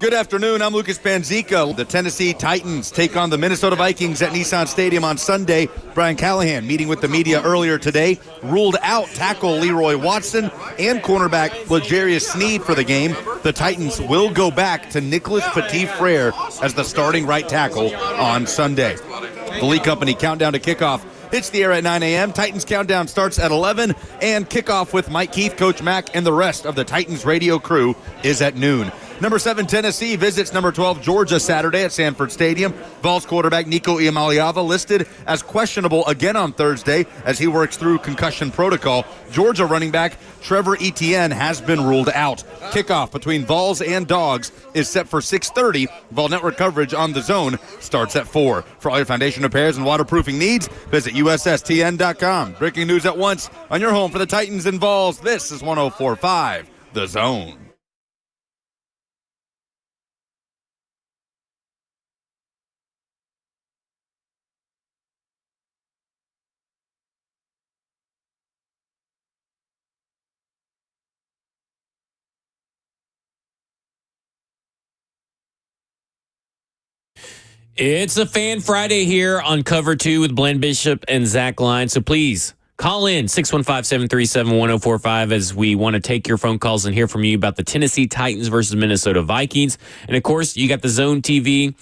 Good afternoon. I'm Lucas Panzica. The Tennessee Titans take on the Minnesota Vikings at Nissan Stadium on Sunday. Brian Callahan, meeting with the media earlier today, ruled out tackle Leroy Watson and cornerback L'Jarius Sneed for the game. The Titans will go back to Nicholas Petit-Frere as the starting right tackle on Sunday. The Lee Company countdown to kickoff hits the air at 9 a.m. Titans countdown starts at 11, and kickoff with Mike Keith, Coach Mack, and the rest of the Titans radio crew is at noon. Number 7, Tennessee visits number 12, Georgia, Saturday at Sanford Stadium. Vols quarterback Nico Iamaleava listed as questionable again on Thursday as he works through concussion protocol. Georgia running back Trevor Etienne has been ruled out. Kickoff between Vols and Dogs is set for 6:30. Vol Network coverage on The Zone starts at 4. For all your foundation repairs and waterproofing needs, visit USSTN.com. Breaking news at once on your home for the Titans and Vols. This is 104.5 The Zone. It's a Fan Friday here on Cover 2 with Blaine Bishop and Zach Line. So please call in 615-737-1045 as we want to take your phone calls and hear from you about the Tennessee Titans versus Minnesota Vikings. And of course, you got the Zone TV,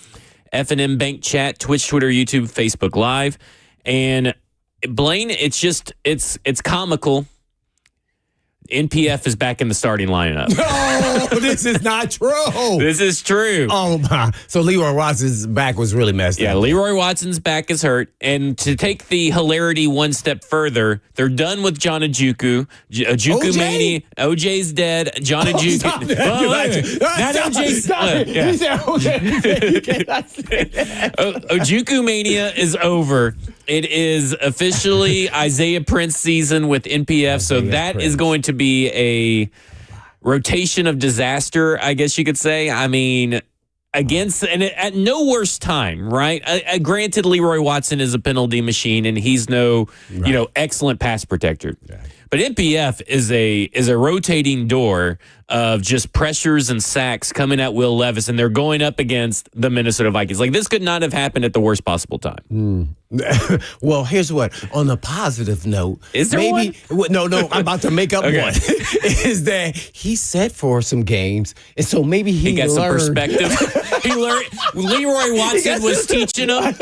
F&M Bank Chat, Twitch, Twitter, YouTube, Facebook Live. And Blaine, it's comical. NPF is back in the starting lineup. No, this is not true. This is true. Oh, my. So Leroy Watson's back was really messed up. Yeah, Leroy Watson's back is hurt. And to take the hilarity one step further, they're done with John Ajuku. Ajuku Mania. OJ's dead. John Ajuku. Stop that. Not OJ's. He said OJ. You cannot say that. Ajuku Mania is over. It is officially Isaiah Prince season with NPF. So that is going to be a rotation of disaster, I guess you could say. I mean, at no worse time, right? Granted, Leroy Watson is a penalty machine, and he's no, excellent pass protector. Right. But NPF is a rotating door of just pressures and sacks coming at Will Levis, and they're going up against the Minnesota Vikings. Like, this could not have happened at the worst possible time. Well, here's what. On a positive note, is there maybe one? No, I'm about to make up one. Is that he's set for some games, and so maybe he got learned. Some perspective. He learned. Leroy Watson was teaching him.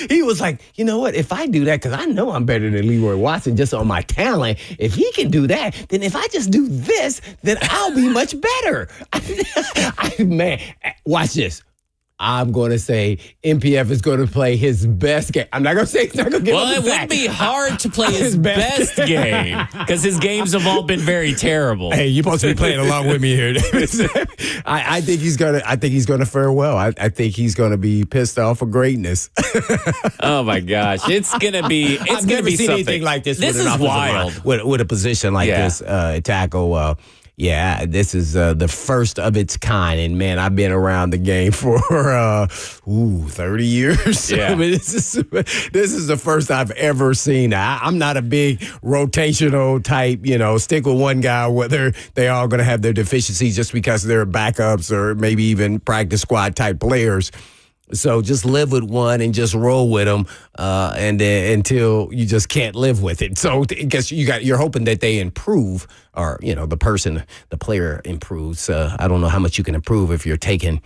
He was like, you know what? If I do that, because I know I'm better than Leroy Watson just on my talent. If he can do that, then if I just do this, then I'll be much better. Man, watch this. I'm going to say NPF is going to play his best game. I'm not going to say he's not going to get Well, it would be hard to play his best game because his games have all been very terrible. Hey, you're supposed to be playing along with me here. I think he's going to fare well. I think he's going to be pissed off for greatness. Oh my gosh, it's going to be. It's going to be seen something anything like this. This is wild with a position like this tackle. Yeah, this is the first of its kind. And, man, I've been around the game for, 30 years. Yeah. I mean, this is the first I've ever seen. I'm not a big rotational type, stick with one guy, whether they're all going to have their deficiencies just because they're backups or maybe even practice squad type players. So just live with one and just roll with them, and then until you just can't live with it. So I guess you're hoping that they improve, or the player improves. I don't know how much you can improve if you're taking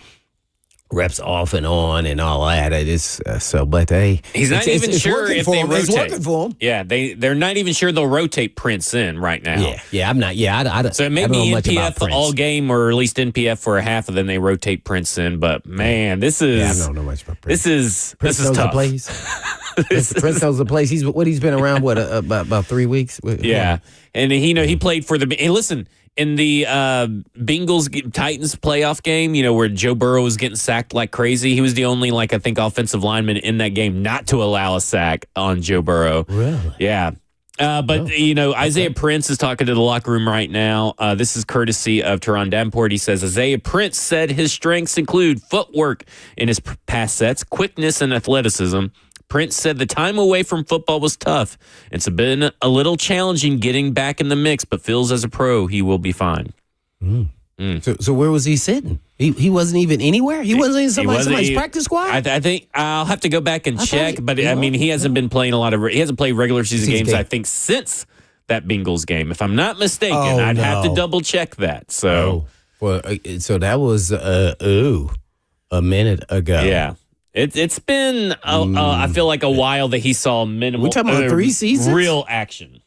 reps off and on and all that. It is but hey, he's not even sure if they rotate. It's working for him. Yeah, they're not even sure they'll rotate Prince in right now. Yeah, I'm not. Yeah, I so it may be NPF all game, or at least NPF for a half, and then they rotate Prince in. But man, this is. I don't know much about Prince. This Prince is tough. Prince knows the place. He's been around about 3 weeks. Yeah, and he played for the. And listen. In the Bengals-Titans playoff game, where Joe Burrow was getting sacked like crazy, he was the only, I think, offensive lineman in that game not to allow a sack on Joe Burrow. Really? Yeah. Isaiah Prince is talking to the locker room right now. This is courtesy of Teron Davenport. He says, Isaiah Prince said his strengths include footwork in his pass sets, quickness, and athleticism. Prince said the time away from football was tough. It's been a little challenging getting back in the mix, but feels as a pro he will be fine. So where was he sitting? He wasn't even anywhere. He wasn't in somebody's practice squad. I think I'll have to go back and check. But I mean, he hasn't been playing he hasn't played regular season games. I think since that Bengals game, if I'm not mistaken. I'd have to double check that. So, so that was a minute ago. Yeah. It's been I feel like a while that he saw minimal. We're talking about 3 seasons, real action.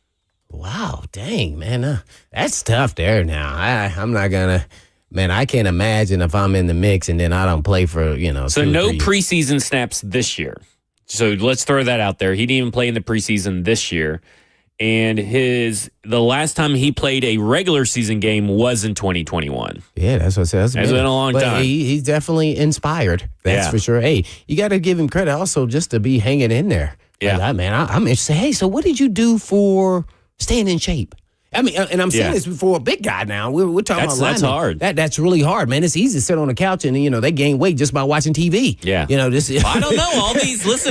Wow, dang, man, that's tough there. Now I'm not gonna. Man, I can't imagine if I'm in the mix and then I don't play for, So no preseason snaps this year. So let's throw that out there. He didn't even play in the preseason this year. And the last time he played a regular season game was in 2021. Yeah, that's what I said. It's been a long time. He's definitely inspired. That's for sure. Hey, you got to give him credit also just to be hanging in there. Yeah. I'm interested. Hey, so what did you do for staying in shape? I mean, and I'm saying this before a big guy now. We're talking about that's hard. That's really hard, man. It's easy to sit on the couch and, they gain weight just by watching TV. Yeah. I don't know.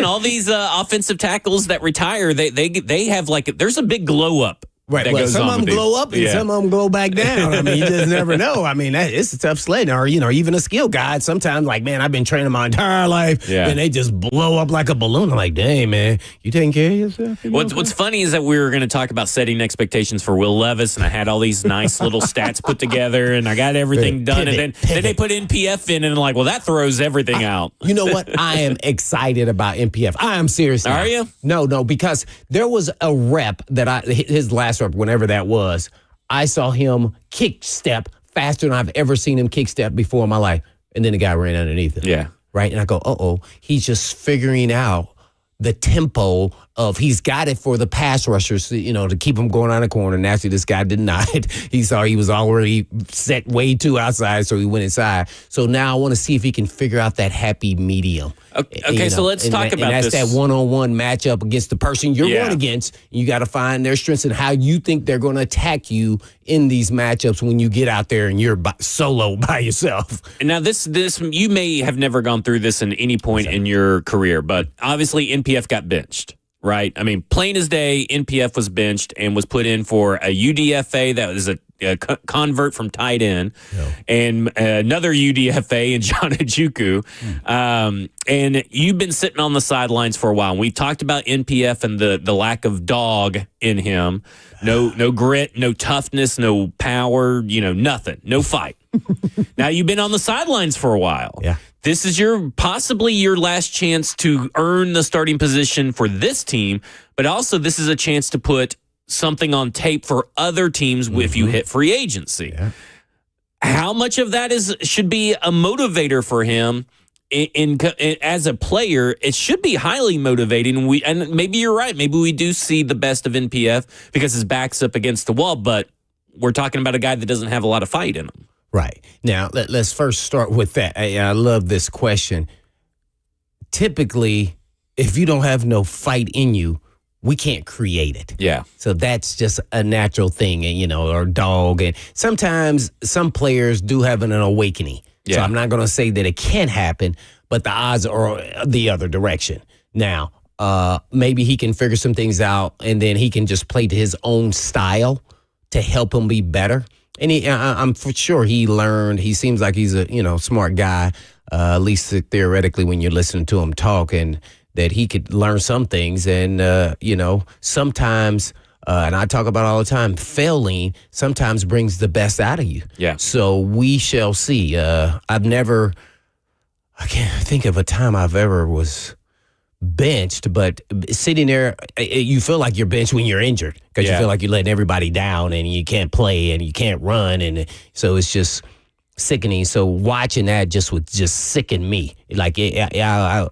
All these offensive tackles that retire, they have there's a big glow up. Right. Well, some of them glow up and some of them glow back down. I mean, you just never know. I mean, it's a tough sled. Or, even a skill guy, sometimes man, I've been training my entire life and they just blow up like a balloon. I'm like, dang, man, you taking care of yourself? What's funny is that we were going to talk about setting expectations for Will Levis, and I had all these nice little stats put together, and I got everything done. And then they put NPF in, and well, that throws everything out. You know what? I am excited about NPF. I am serious. Are you? No, because there was a rep that his last rep, whenever that was, I saw him kick step faster than I've ever seen him kick step before in my life. And then the guy ran underneath him. Yeah. Right? And I go, he's just figuring out the tempo of he's got it for the pass rushers, to keep him going on the corner. Naturally, this guy did not. He saw he was already set way too outside, so he went inside. So now I want to see if he can figure out that happy medium. Okay, so let's talk about this. That's that one-on-one matchup against the person you're going against. You got to find their strengths and how you think they're going to attack you in these matchups when you get out there and you're solo by yourself. And now this you may have never gone through this in any point in your career, but obviously NPF got benched. Right. I mean, plain as day, NPF was benched and was put in for a UDFA that was a convert from tight end, and another UDFA in John Ojukwu. And you've been sitting on the sidelines for a while. And we've talked about NPF and the lack of dog in him. No grit, no toughness, no power, nothing, no fight. Now you've been on the sidelines for a while. Yeah. This is possibly your last chance to earn the starting position for this team, but also this is a chance to put something on tape for other teams if you hit free agency. Yeah. How much of that should be a motivator for him as a player? It should be highly motivating. And maybe you're right. Maybe we do see the best of NPF because his back's up against the wall, but we're talking about a guy that doesn't have a lot of fight in him. Right. Now, let's first start with that. I love this question. Typically, if you don't have no fight in you, we can't create it. Yeah. So that's just a natural thing, and or dog. And sometimes some players do have an awakening. Yeah. So I'm not going to say that it can't happen, but the odds are the other direction. Now, maybe he can figure some things out, and then he can just play to his own style to help him be better. And I'm for sure he learned. He seems like he's a smart guy, at least theoretically when you're listening to him talk, and that he could learn some things. And sometimes, and I talk about all the time, failing sometimes brings the best out of you. Yeah. So we shall see. I can't think of a time I've ever was benched, but sitting there, you feel like you're benched when you're injured because you feel like you're letting everybody down and you can't play and you can't run, and so it's just sickening. So watching that would sicken me. Like I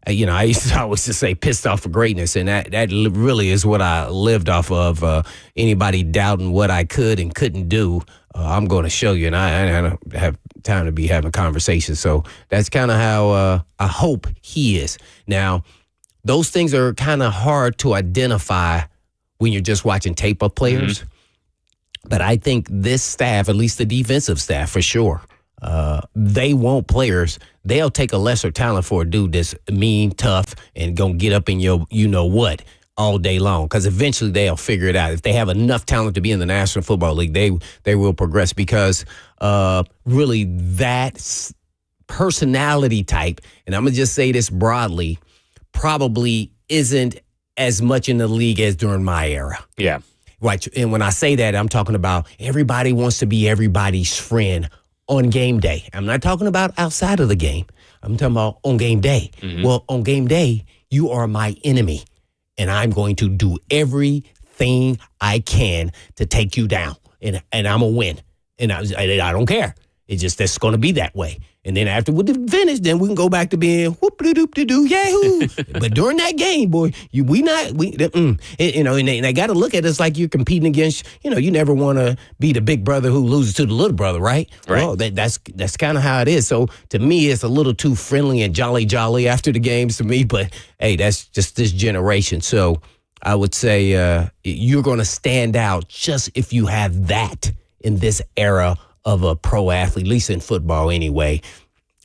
used to always just say pissed off for greatness, and that really is what I lived off of. Anybody doubting what I could and couldn't do, I'm going to show you, and I don't have time to be having conversations. So that's kind of how I hope he is. Now, those things are kind of hard to identify when you're just watching tape of players. Mm-hmm. But I think this staff, at least the defensive staff for sure, they want players. They'll take a lesser talent for a dude that's mean, tough, and gonna get up in your you-know-what all day long, because eventually they'll figure it out. If they have enough talent to be in the National Football League, they will progress, because really that personality type, and I'm going to just say this broadly, probably isn't as much in the league as during my era. Yeah. Right. And when I say that, I'm talking about everybody wants to be everybody's friend on game day. I'm not talking about outside of the game. I'm talking about on game day. Mm-hmm. Well, on game day, you are my enemy, and I'm going to do everything I can to take you down, and I'm going to win. And I don't care. It's just that's going to be that way. And then after we finish, then we can go back to being whoop-de-doop-de-doo, yahoo. But during that game, boy, and they got to look at us like you're competing against, you never want to be the big brother who loses to the little brother, right? Right. Well, that's kind of how it is. So to me, it's a little too friendly and jolly after the games to me. But hey, that's just this generation. So I would say you're going to stand out just if you have that in this era of a pro athlete, at least in football anyway.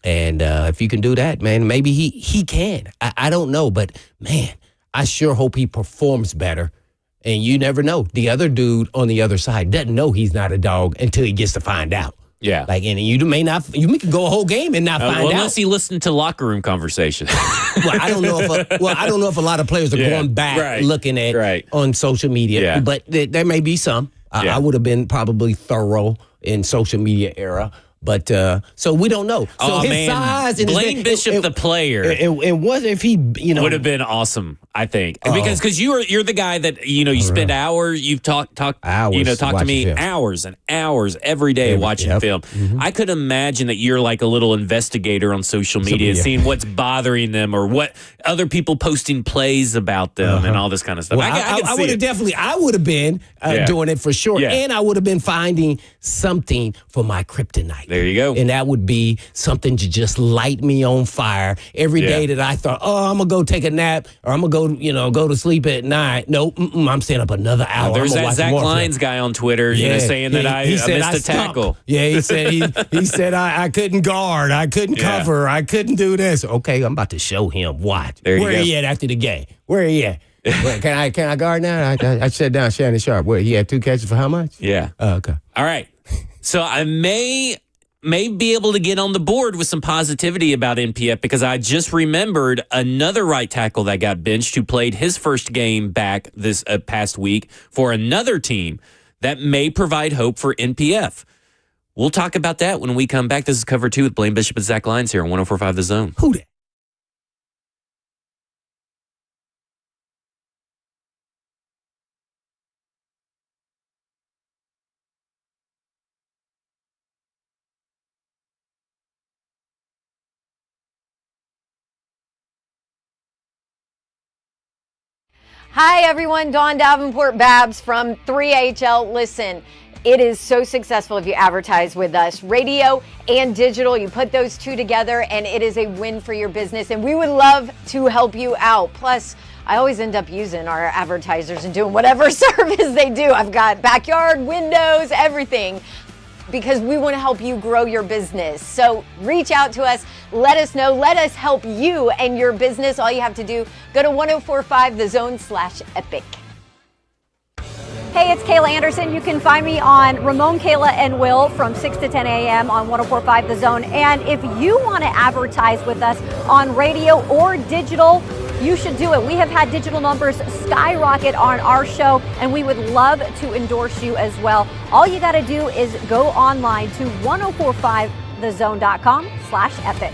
And if you can do that, man, maybe he can. I don't know, but man, I sure hope he performs better. And you never know. The other dude on the other side doesn't know he's not a dog until he gets to find out. Yeah. And you can go a whole game and not find out. Unless he listened to locker room conversations. Well, I don't know if a lot of players are going back looking at on social media, but there may be some. I would have been probably thorough in social media era. But so we don't know. So his size and Blaine Bishop, the player, it wasn't if he would have been awesome. I think because you're the guy that you spend hours. You've talked hours talk to me film. hours and hours every day watching film. Mm-hmm. I could imagine that you're like a little investigator on social media, seeing what's bothering them or what other people posting plays about them and all this kind of stuff. Well, I would have been doing it for sure, and I would have been finding something for my kryptonite. There you go. And that would be something to just light me on fire every day that I thought, I'm going to go take a nap or I'm going to go to sleep at night. Nope, I'm staying up another hour. There's that Zach Lyons guy on Twitter, saying that I missed a tackle. Yeah, he said he said I couldn't guard, I couldn't cover, I couldn't do this. Okay, I'm about to show him. Watch. Where he at after the game? Where he at? Can I guard now? I shut down Shannon Sharp. Where he had 2 catches for how much? Yeah. Okay. All right. So I may be able to get on the board with some positivity about NPF because I just remembered another right tackle that got benched who played his first game back this past week for another team that may provide hope for NPF. We'll talk about that when we come back. This is Cover 2 with Blaine Bishop and Zach Lyons here on 104.5 The Zone. Who that? Hi, everyone. Dawn Davenport Babs from 3HL. Listen, it is so successful if you advertise with us. Radio and digital, you put those two together, and it is a win for your business. And we would love to help you out. Plus, I always end up using our advertisers and doing whatever service they do. I've got backyard, windows, everything, because we want to help you grow your business. So reach out to us. Let us know. Let us help you and your business. All you have to do, go to 1045thezone/epic. Hey, it's Kayla Anderson. You can find me on Ramon, Kayla, and Will from 6 to 10 a.m. on 1045 The Zone. And if you want to advertise with us on radio or digital, you should do it. We have had digital numbers skyrocket on our show, and we would love to endorse you as well. All you got to do is go online to 1045thezone.com/epic.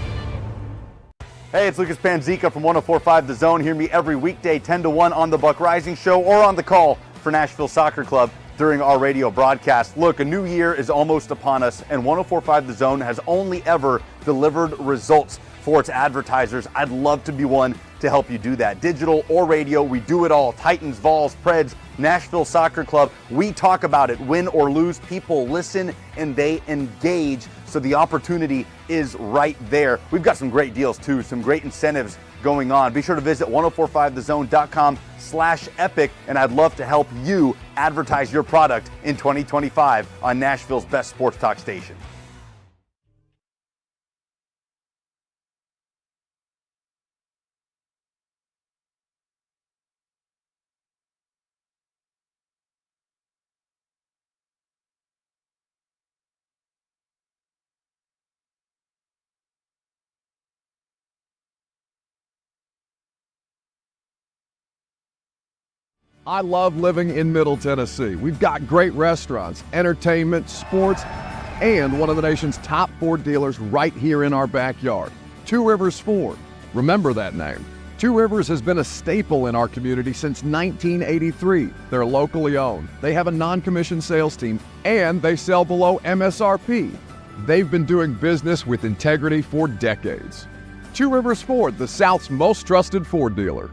Hey, it's Lucas Panzica from 104.5 The Zone. Hear me every weekday 10 to 1 on the Buck Rising Show or on the call for Nashville Soccer Club during our radio broadcast. Look, a new year is almost upon us, and 104.5 The Zone has only ever delivered results for its advertisers. I'd love to be one to help you do that. Digital or radio, we do it all. Titans, Vols, Preds, Nashville Soccer Club. We talk about it. Win or lose, people listen and they engage. So the opportunity is right there. We've got some great deals too, some great incentives going on. Be sure to visit 1045thezone.com/epic, and I'd love to help you advertise your product in 2025 on Nashville's best sports talk station. I love living in Middle Tennessee. We've got great restaurants, entertainment, sports, and one of the nation's top Ford dealers right here in our backyard. Two Rivers Ford. Remember that name. Two Rivers has been a staple in our community since 1983. They're locally owned. They have a non-commissioned sales team, and they sell below MSRP. They've been doing business with integrity for decades. Two Rivers Ford, the South's most trusted Ford dealer.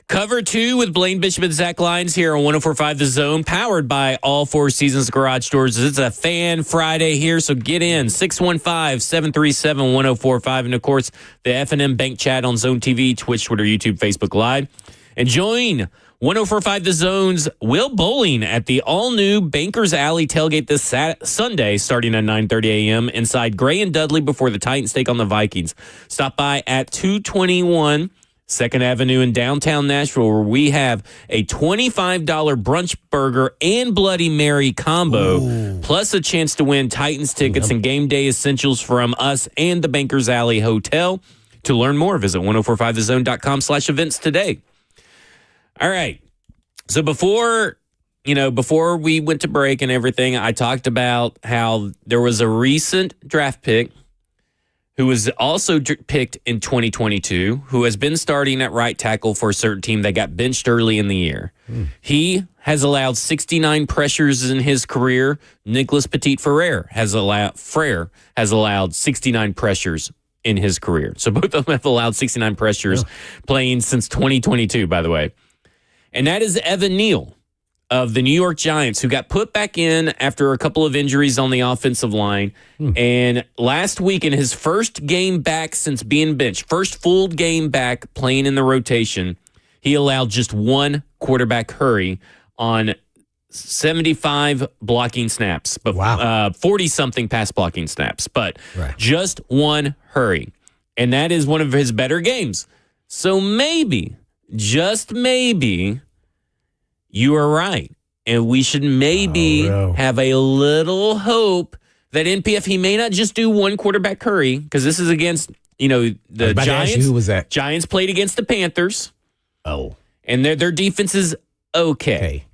Cover 2 with Blaine Bishop and Zach Lyons here on 104.5 The Zone, powered by all Four Seasons Garage Doors. It's a Fan Friday here, so get in. 615-737-1045. And, of course, the F&M Bank Chat on Zone TV, Twitch, Twitter, YouTube, Facebook Live. And join 104.5 The Zone's Will Bowling at the all-new Bankers Alley tailgate this Sunday starting at 9:30 a.m. inside Gray and Dudley before the Titans take on the Vikings. Stop by at 221 2nd Avenue in downtown Nashville, where we have a $25 brunch burger and Bloody Mary combo, plus a chance to win Titans tickets and game day essentials from us and the Bankers Alley Hotel. To learn more, visit 1045thezone.com/events today. All right. So before we went to break and everything, I talked about how there was a recent draft pick who was also picked in 2022, who has been starting at right tackle for a certain team that got benched early in the year. He has allowed 69 pressures in his career. Nicholas Petit-Frere has allowed 69 pressures in his career. So both of them have allowed 69 pressures playing since 2022, by the way. And that is Evan Neal of the New York Giants, who got put back in after a couple of injuries on the offensive line. And last week, in his first game back since being benched, first full game back playing in the rotation, he allowed just one quarterback hurry on 75 blocking snaps, but 40-something pass blocking snaps, but just one hurry. And that is one of his better games. So maybe, just maybe, you are right. And we should maybe have a little hope that NPF, he may not just do one quarterback hurry, because this is against, the Giants. Who was that? Giants played against the Panthers. And their defense is okay.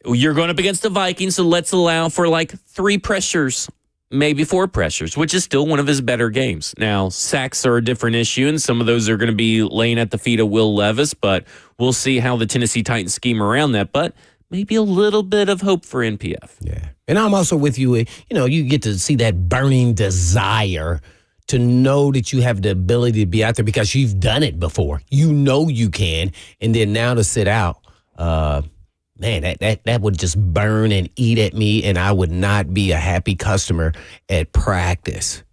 you're going up against the Vikings, so let's allow for like 3 pressures, maybe 4 pressures, which is still one of his better games. Now, sacks are a different issue, and some of those are going to be laying at the feet of Will Levis, but we'll see how the Tennessee Titans scheme around that. But maybe a little bit of hope for NPF. Yeah. And I'm also with you. You get to see that burning desire to know that you have the ability to be out there because you've done it before. You know you can. And then now to sit out, man, that would just burn and eat at me, and I would not be a happy customer at practice.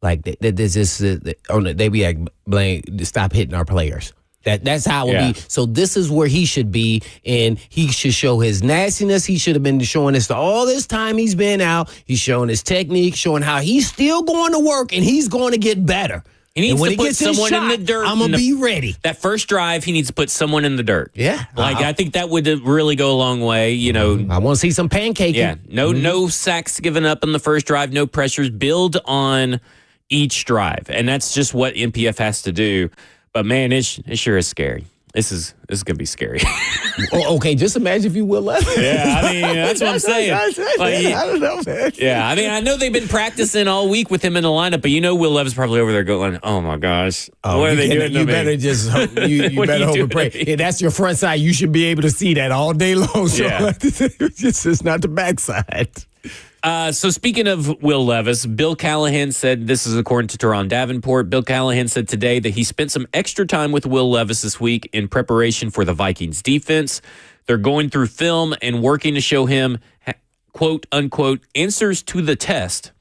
Like, they be like, Blaine, stop hitting our players. That's how it would be. So this is where he should be, and he should show his nastiness. He should have been showing this all this time he's been out. He's showing his technique, showing how he's still going to work, and he's going to get better. He needs to put someone in the dirt. I'm going to be ready. That first drive, he needs to put someone in the dirt. Yeah. I think that would really go a long way. I want to see some pancaking. Yeah. No sacks given up in the first drive, no pressures. Build on each drive. And that's just what NPF has to do. But, man, it sure is scary. This is going to be scary. Okay, just imagine if you Will Levis. Yeah, I mean, that's what I'm saying. I don't know, man. Yeah, I mean, I know they've been practicing all week with him in the lineup, but Will Levis probably over there going, oh, my gosh, what are they doing to me? You better just you better hope and pray. Yeah, that's your front side. You should be able to see that all day long. So it's not the backside. So speaking of Will Levis, Bill Callahan said, this is according to Teron Davenport, Bill Callahan said today that he spent some extra time with Will Levis this week in preparation for the Vikings defense. They're going through film and working to show him, quote, unquote, answers to the test.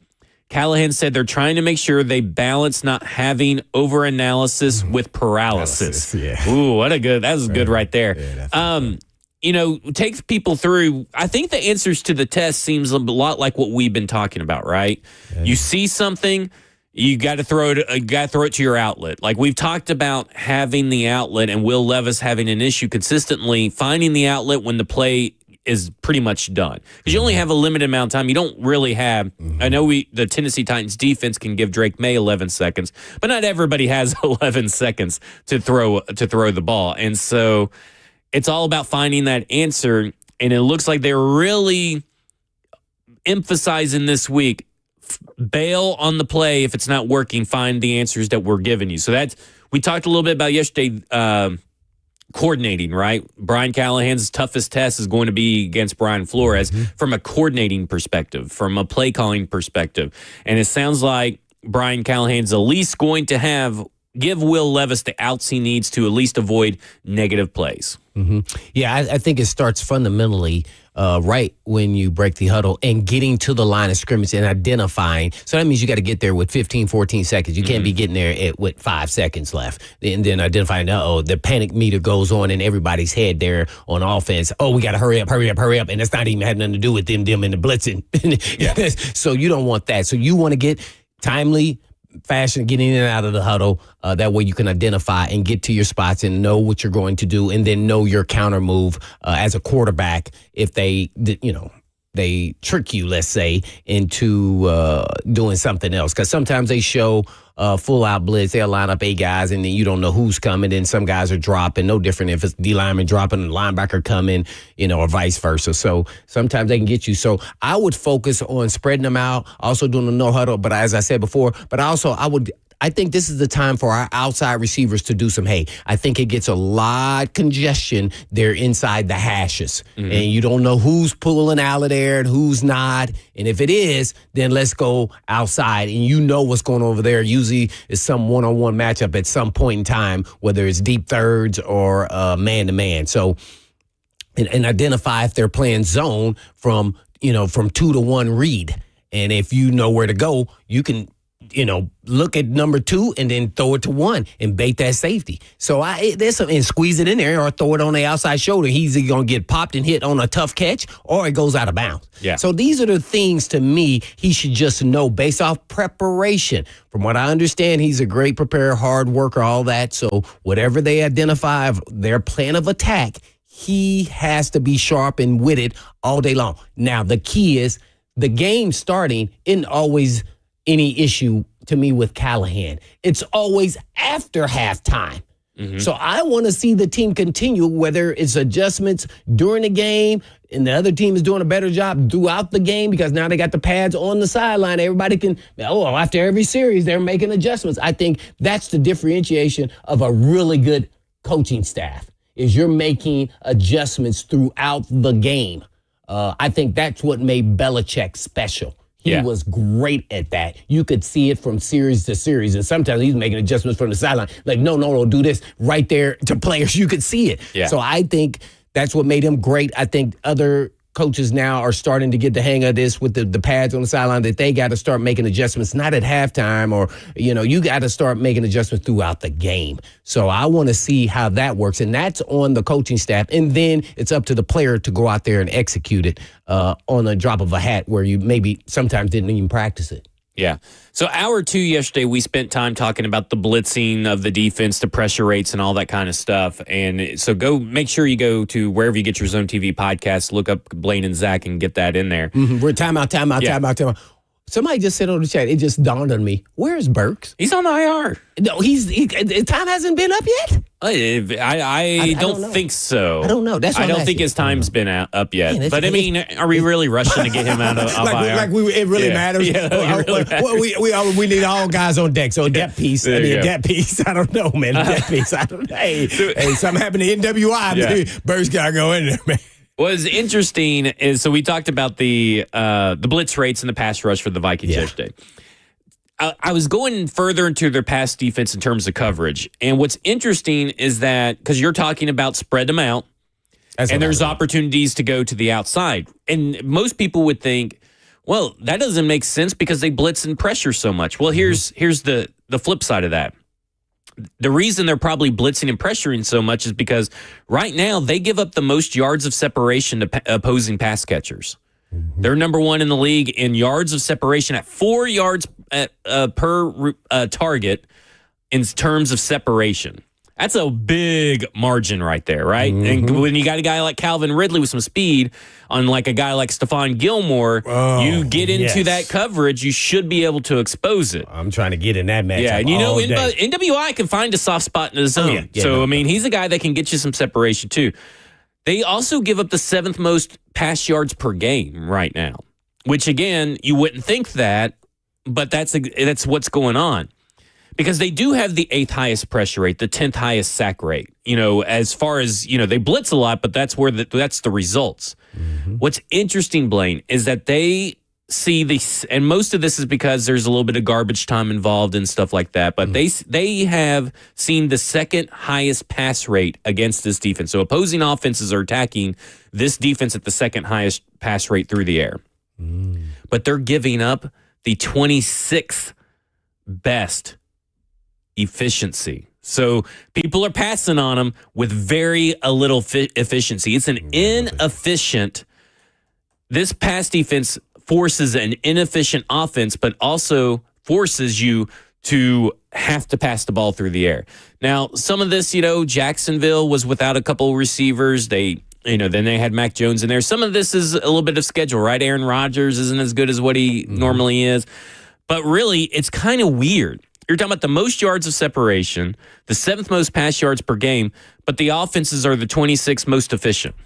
Callahan said they're trying to make sure they balance not having overanalysis with paralysis. Yeah. Ooh, that was good right there. Yeah, take people through. I think the answers to the test seems a lot like what we've been talking about, right? Yeah. You see something, you got to throw it to your outlet. Like we've talked about having the outlet and Will Levis having an issue consistently finding the outlet when the play is pretty much done. Because you only have a limited amount of time. You don't really have, I know the Tennessee Titans defense can give Drake May 11 seconds, but not everybody has 11 seconds to throw the ball. And so it's all about finding that answer, and it looks like they're really emphasizing this week, bail on the play if it's not working, find the answers that we're giving you. So we talked a little bit about yesterday, coordinating, right? Brian Callahan's toughest test is going to be against Brian Flores from a coordinating perspective, from a play calling perspective. And it sounds like Brian Callahan's at least going to give Will Levis the outs he needs to at least avoid negative plays. Mm-hmm. Yeah, I think it starts fundamentally right when you break the huddle and getting to the line of scrimmage and identifying. So that means you got to get there with 15, 14 seconds. You can't be getting there with 5 seconds left. And then identifying, the panic meter goes on in everybody's head there on offense. Oh, we got to hurry up. And it's not even had nothing to do with them and the blitzing. Yeah. So you don't want that. So you want to get timely fashion, getting in and out of the huddle. That way you can identify and get to your spots and know what you're going to do, and then know your counter move as a quarterback if they trick you, let's say, into doing something else. Because sometimes they show full-out blitz. They'll line up 8 guys, and then you don't know who's coming. And some guys are dropping. No different if it's D-lineman dropping and linebacker coming, or vice versa. So sometimes they can get you. So I would focus on spreading them out, also doing the no huddle. But as I said before, I think this is the time for our outside receivers to do some I think it gets a lot congestion there inside the hashes. Mm-hmm. And you don't know who's pulling out of there and who's not. And if it is, then let's go outside. And what's going on over there. Usually it's some one-on-one matchup at some point in time, whether it's deep thirds or man-to-man. So, and identify if they're playing zone from 2-to-1 read. And if you know where to go, you can look at number 2 and then throw it to 1 and bait that safety. So and squeeze it in there or throw it on the outside shoulder. He's either going to get popped and hit on a tough catch or it goes out of bounds. Yeah. So these are the things to me he should just know based off preparation. From what I understand, he's a great preparer, hard worker, all that. So whatever they identify of their plan of attack, he has to be sharp and witted all day long. Now, the key is the game starting isn't always any issue to me with Callahan. It's always after halftime. So I want to see the team continue, whether it's adjustments during the game and the other team is doing a better job throughout the game because now they got the pads on the sideline. Everybody can, after every series, they're making adjustments. I think that's the differentiation of a really good coaching staff, is you're making adjustments throughout the game. I think that's what made Belichick special. He was great at that. You could see it from series to series. And sometimes he's making adjustments from the sideline. Like, no, do this right there to players. You could see it. Yeah. So I think that's what made him great. I think other coaches now are starting to get the hang of this with the pads on the sideline, that they got to start making adjustments, not at halftime or, you got to start making adjustments throughout the game. So I want to see how that works. And that's on the coaching staff. And then it's up to the player to go out there and execute it on a drop of a hat where you maybe sometimes didn't even practice it. Yeah. So hour 2 yesterday, we spent time talking about the blitzing of the defense, the pressure rates, and all that kind of stuff. And so make sure you go to wherever you get your Zone TV podcast, look up Blaine and Zach and get that in there. We're time out. Somebody just said on the chat, it just dawned on me, where's Burks? He's on the IR. No, time hasn't been up yet? I don't think so. I don't know. That's what I don't think his time's been up yet. Man, but I mean, are we really rushing to get him out of IR? It really matters. Yeah, it really matters. We need all guys on deck. So depth piece. Depth piece. I don't know, man. Depth piece. I don't know. Hey, something happened to NWI. Yeah. Burks gotta go in there, man. What's interesting is, so we talked about the blitz rates and the pass rush for the Vikings yesterday. I was going further into their pass defense in terms of coverage. And what's interesting is that, because you're talking about spread them out, and there's opportunities to go to the outside. And most people would think, well, that doesn't make sense because they blitz and pressure so much. Well, here's the flip side of that. The reason they're probably blitzing and pressuring so much is because right now they give up the most yards of separation to opposing pass catchers. They're number one in the league in yards of separation at 4 yards per target in terms of separation. That's a big margin right there, right? And when you got a guy like Calvin Ridley with some speed on like a guy like Stephon Gilmore, you get into that coverage, you should be able to expose it. I'm trying to get in that matchup. Yeah, and NWI can find a soft spot in the zone. I mean, he's a guy that can get you some separation too. They also give up the 7th most pass yards per game right now, which again, you wouldn't think that, but that's what's going on. Because they do have the 8th highest pressure rate, the 10th highest sack rate. As far as, they blitz a lot, but that's the results. What's interesting, Blaine, is that they see this, and most of this is because there's a little bit of garbage time involved and stuff like that, but they have seen the 2nd highest pass rate against this defense. So opposing offenses are attacking this defense at the 2nd highest pass rate through the air. But they're giving up the 26th best efficiency. So people are passing on them with very little efficiency. It's an inefficient. This pass defense forces an inefficient offense, but also forces you to have to pass the ball through the air. Now, some of this, Jacksonville was without a couple receivers. Then they had Mac Jones in there. Some of this is a little bit of schedule, right? Aaron Rodgers isn't as good as what he normally is. But really, it's kind of weird. You're talking about the most yards of separation, the 7th most pass yards per game, but the offenses are the 26th most efficient.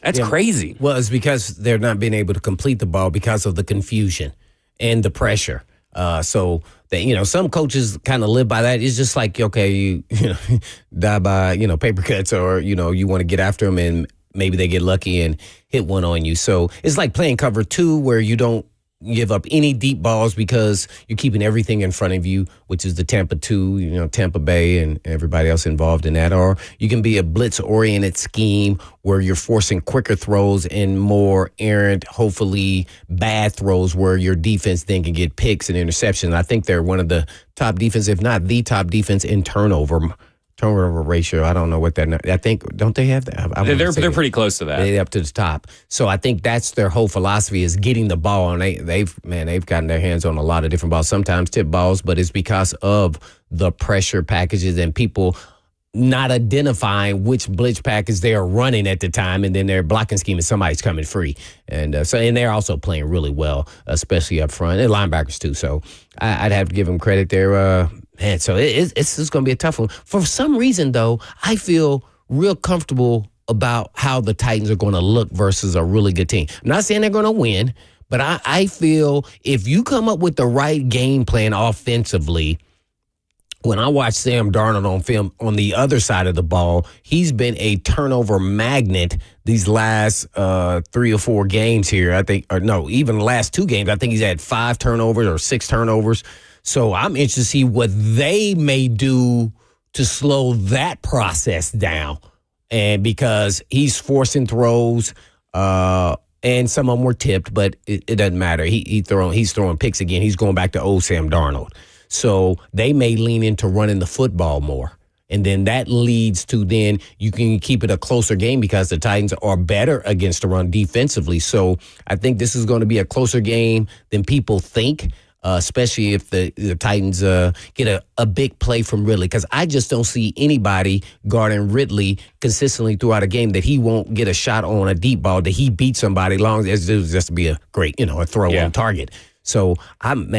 That's crazy. Well, it's because they're not being able to complete the ball because of the confusion and the pressure. So that, some coaches kind of live by that. It's just like, okay, you die by, paper cuts, or, you want to get after them and maybe they get lucky and hit one on you. So it's like playing cover 2 where you don't give up any deep balls because you're keeping everything in front of you, which is the Tampa 2, Tampa Bay and everybody else involved in that. Or you can be a blitz-oriented scheme where you're forcing quicker throws and more errant, hopefully bad throws where your defense then can get picks and interceptions. I think they're one of the top defense, if not the top defense in turnover ratio. I don't know what that. I think, don't they have that? They're pretty close to that. They're up to the top. So I think that's their whole philosophy, is getting the ball, and they've gotten their hands on a lot of different balls. Sometimes tip balls, but it's because of the pressure packages and people not identifying which blitz package they are running at the time, and then their blocking scheme is somebody's coming free. And and they're also playing really well, especially up front, and linebackers too. So I'd have to give them credit there. Man, so it's going to be a tough one. For some reason, though, I feel real comfortable about how the Titans are going to look versus a really good team. I'm not saying they're going to win, but I feel if you come up with the right game plan offensively, when I watch Sam Darnold on film on the other side of the ball, he's been a turnover magnet these last 3 or 4 games here. I think, or no, even the last 2 games, I think he's had 5 turnovers or 6 turnovers. So I'm interested to see what they may do to slow that process down. And because he's forcing throws, and some of them were tipped, but it doesn't matter. He's throwing picks again. He's going back to old Sam Darnold. So they may lean into running the football more. And then that leads to then you can keep it a closer game because the Titans are better against the run defensively. So I think this is going to be a closer game than people think, especially if the Titans get a big play from Ridley. Because I just don't see anybody guarding Ridley consistently throughout a game that he won't get a shot on a deep ball, that he beat somebody long as it was just to be a great, a throw on target. So I'm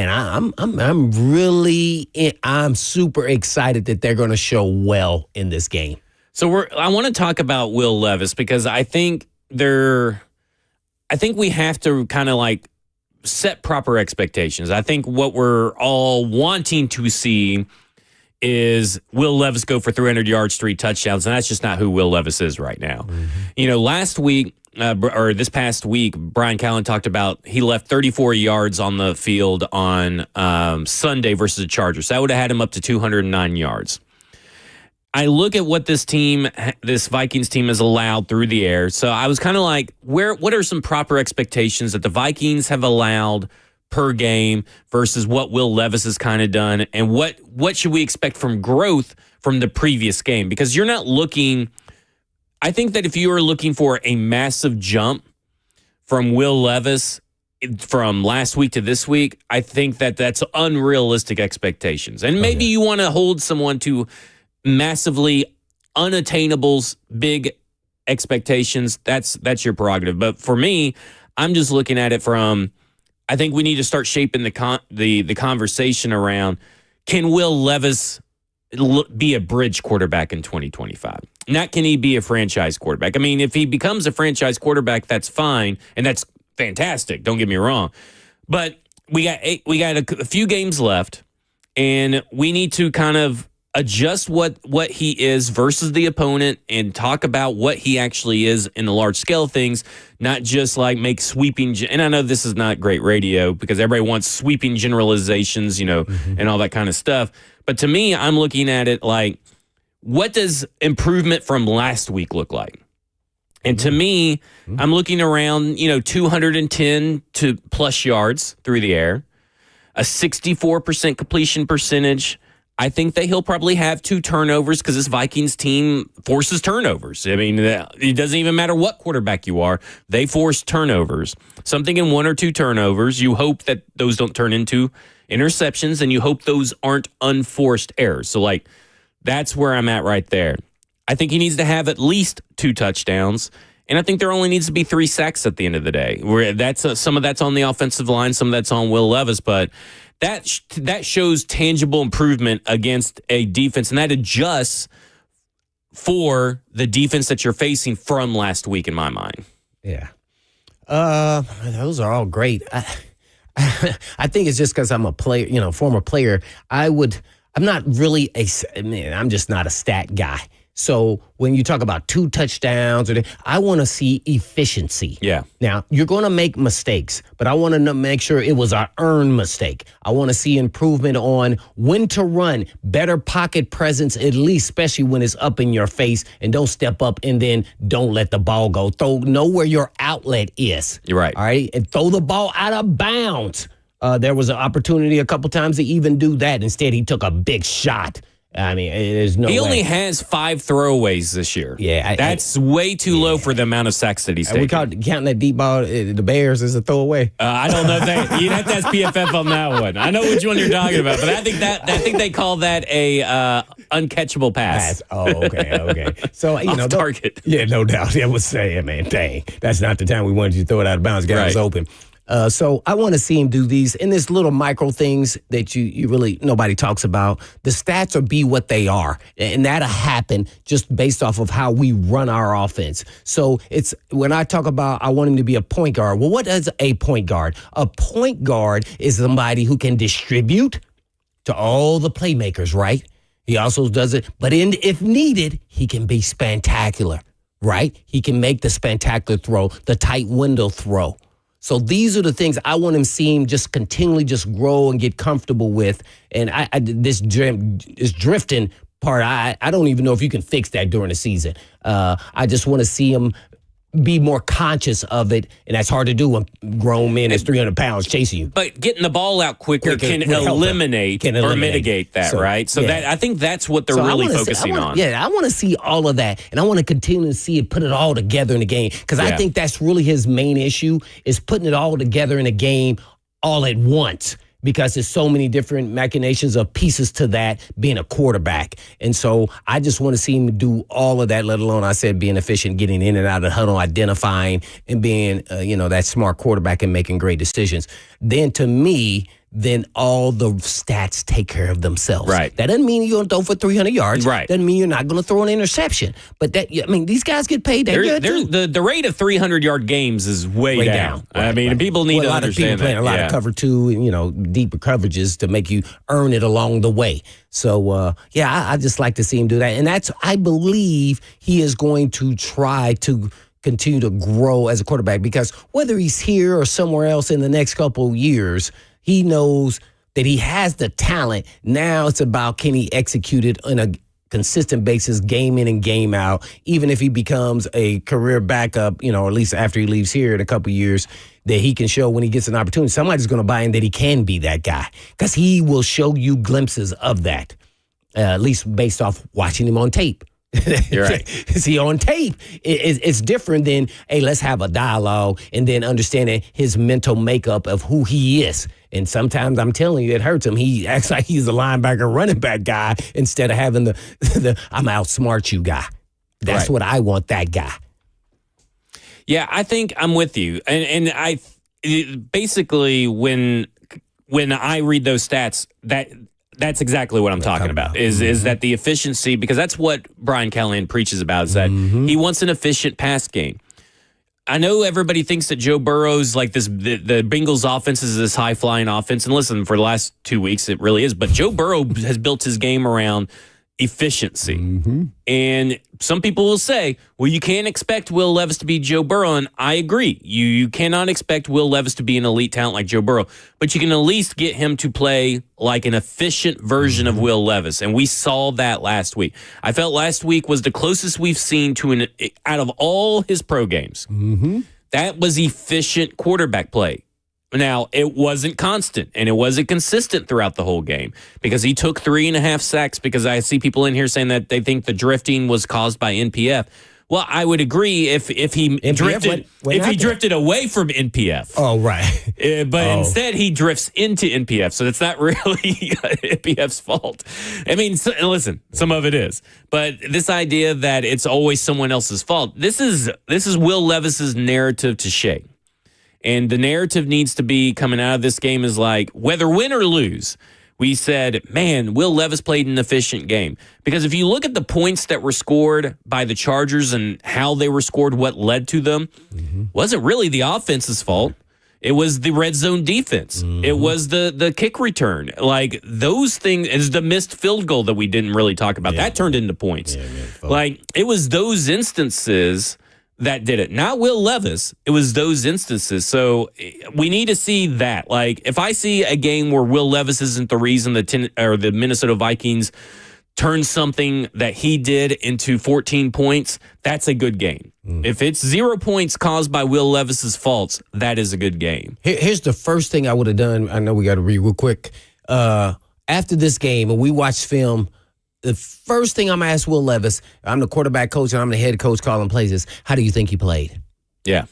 super excited that they're going to show well in this game. So I want to talk about Will Levis because I think we have to kind of like set proper expectations. I think what we're all wanting to see is Will Levis go for 300 yards, 3 touchdowns, and that's just not who Will Levis is right now. Mm-hmm. Last week, or this past week, Brian Callen talked about he left 34 yards on the field on Sunday versus the Chargers. That would have had him up to 209 yards. I look at what this Vikings team has allowed through the air. So I was kind of like, what are some proper expectations that the Vikings have allowed per game versus what Will Levis has kind of done? And what should we expect from growth from the previous game? Because you're not looking... I think that if you are looking for a massive jump from Will Levis from last week to this week, I think that that's unrealistic expectations. And maybe you want to hold someone to massively unattainable, big expectations. That's your prerogative. But for me, I'm just looking at it from, I think we need to start shaping the conversation around, can Will Levis be a bridge quarterback in 2025? Not can he be a franchise quarterback. I mean, if he becomes a franchise quarterback, that's fine, and that's fantastic. Don't get me wrong. But we got a few games left, and we need to kind of adjust what he is versus the opponent and talk about what he actually is in the large scale things, not just like make sweeping. And I know this is not great radio because everybody wants sweeping generalizations, and all that kind of stuff. But to me, I'm looking at it like, what does improvement from last week look like? And to me, I'm looking around, 210 to plus yards through the air, a 64% completion percentage. I think that he'll probably have 2 turnovers because this Vikings team forces turnovers. I mean, it doesn't even matter what quarterback you are. They force turnovers. Something in 1 or 2 turnovers. You hope that those don't turn into interceptions, and you hope those aren't unforced errors. So, that's where I'm at right there. I think he needs to have at least 2 touchdowns, and I think there only needs to be 3 sacks at the end of the day. Where some of that's on the offensive line, some of that's on Will Levis, but that shows tangible improvement against a defense, and that adjusts for the defense that you're facing from last week, in my mind. Yeah, those are all great. I think it's just because I'm a player, former player. I'm not really I'm just not a stat guy. So when you talk about 2 touchdowns, I want to see efficiency. Yeah. Now, you're going to make mistakes, but I want to make sure it was an earned mistake. I want to see improvement on when to run, better pocket presence, at least, especially when it's up in your face, and don't step up and then don't let the ball go. Know where your outlet is. You're right. All right. And throw the ball out of bounds. There was an opportunity a couple times to even do that. Instead, he took a big shot I mean, there's no He way. only has 5 throwaways this year. Yeah, that's way too low for the amount of sacks that he's taken. We counting that deep ball, the Bears as a throwaway. I don't know if you'd have to ask PFF on that one. I know which one you're talking about, but I think they call that a uncatchable pass. Oh, okay. So Off target. Yeah, no doubt. I was saying, man, dang, that's not the time we wanted you to throw it out of bounds. Guy was open. So I want to see him do these and this little micro things that you really nobody talks about. The stats will be what they are, and that'll happen just based off of how we run our offense. So it's when I talk about I want him to be a point guard. Well, what is a point guard? A point guard is somebody who can distribute to all the playmakers, right? He also does it, but if needed, he can be spectacular, right? He can make the spectacular throw, the tight window throw. So these are the things I want him seeing just continually just grow and get comfortable with. And this drifting part, I don't even know if you can fix that during the season. I just want to see him be more conscious of it, and that's hard to do when grown men is 300 pounds chasing you. But getting the ball out quicker can eliminate or mitigate that, right? So that I think that's what they're really focusing on. Yeah, I want to see all of that, and I want to continue to see it, put it all together in the game, because I think that's really his main issue is putting it all together in a game all at once. Because there's so many different machinations of pieces to that being a quarterback. And so I just want to see him do all of that, let alone, I said, being efficient, getting in and out of the huddle, identifying and being, that smart quarterback and making great decisions. Then to me, then all the stats take care of themselves. Right. That doesn't mean you're going to throw for 300 yards. Right. Doesn't mean you're not going to throw an interception. But these guys get paid. They're good too. The rate of 300-yard games is way down. Right, I mean, people need to understand that. A lot of people playing a lot of cover 2 and, deeper coverages to make you earn it along the way. So, I just like to see him do that. And I believe he is going to try to continue to grow as a quarterback, because whether he's here or somewhere else in the next couple of years, he knows that he has the talent. Now it's about, can he execute it on a consistent basis, game in and game out, even if he becomes a career backup, or at least after he leaves here in a couple of years, that he can show when he gets an opportunity. Somebody's going to buy in that he can be that guy, because he will show you glimpses of that, at least based off watching him on tape. You're right. See, on tape, it's different than, hey, let's have a dialogue and then understanding his mental makeup of who he is. And sometimes I'm telling you, it hurts him. He acts like he's a linebacker, running back guy instead of having the I'm outsmart you guy. That's what I want, that guy. Yeah, I think I'm with you. And I basically, when I read those stats, that's exactly what I'm talking about. Is that the efficiency? Because that's what Brian Callahan preaches about, is that he wants an efficient pass game. I know everybody thinks that Joe Burrow's like this, the Bengals offense is this high-flying offense. And listen, for the last 2 weeks, it really is. But Joe Burrow has built his game around efficiency. And some people will say, well, you can't expect Will Levis to be Joe Burrow. And I agree. You cannot expect Will Levis to be an elite talent like Joe Burrow. But you can at least get him to play like an efficient version of Will Levis. And we saw that last week. I felt last week was the closest we've seen to out of all his pro games. That was efficient quarterback play. Now, it wasn't constant, and it wasn't consistent throughout the whole game, because he took 3.5 sacks, because I see people in here saying that they think the drifting was caused by NPF. Well, I would agree if he drifted away from NPF. Oh, right. But instead he drifts into NPF, so it's not really NPF's fault. I mean, listen, some of it is. But this idea that it's always someone else's fault, this is Will Levis's narrative to shake. And the narrative needs to be coming out of this game is like, whether win or lose, we said, man, Will Levis played an efficient game. Because if you look at the points that were scored by the Chargers and how they were scored, what led to them, wasn't really the offense's fault. It was the red zone defense. It was the kick return. Like, those things, is the missed field goal that we didn't really talk about. That turned into points. Like, it was those instances that did it. Not Will Levis. It was those instances. So we need to see that. Like, if I see a game where Will Levis isn't the reason the Minnesota Vikings turned something that he did into 14 points, that's a good game. If it's 0 points caused by Will Levis's faults, that is a good game. Here's the first thing I would have done. I know we got to read real quick. After this game, and we watched film, the first thing I'm going to ask Will Levis, I'm the quarterback coach and I'm the head coach calling plays, is how do you think he played? Yeah.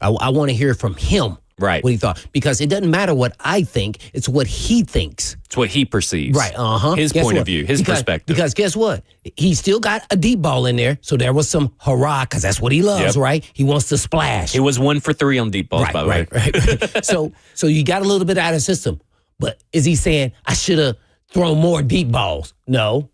I want to hear from him. Right. What he thought. Because it doesn't matter what I think. It's what he thinks. It's what he perceives. Right. Uh-huh. His point of view, his perspective. Because guess what? He still got a deep ball in there. So there was some hurrah, because that's what he loves, right? He wants to splash. He was 1 for 3 on deep balls, by the way. Right. So you got a little bit out of the system. But is he saying, I should have thrown more deep balls? No.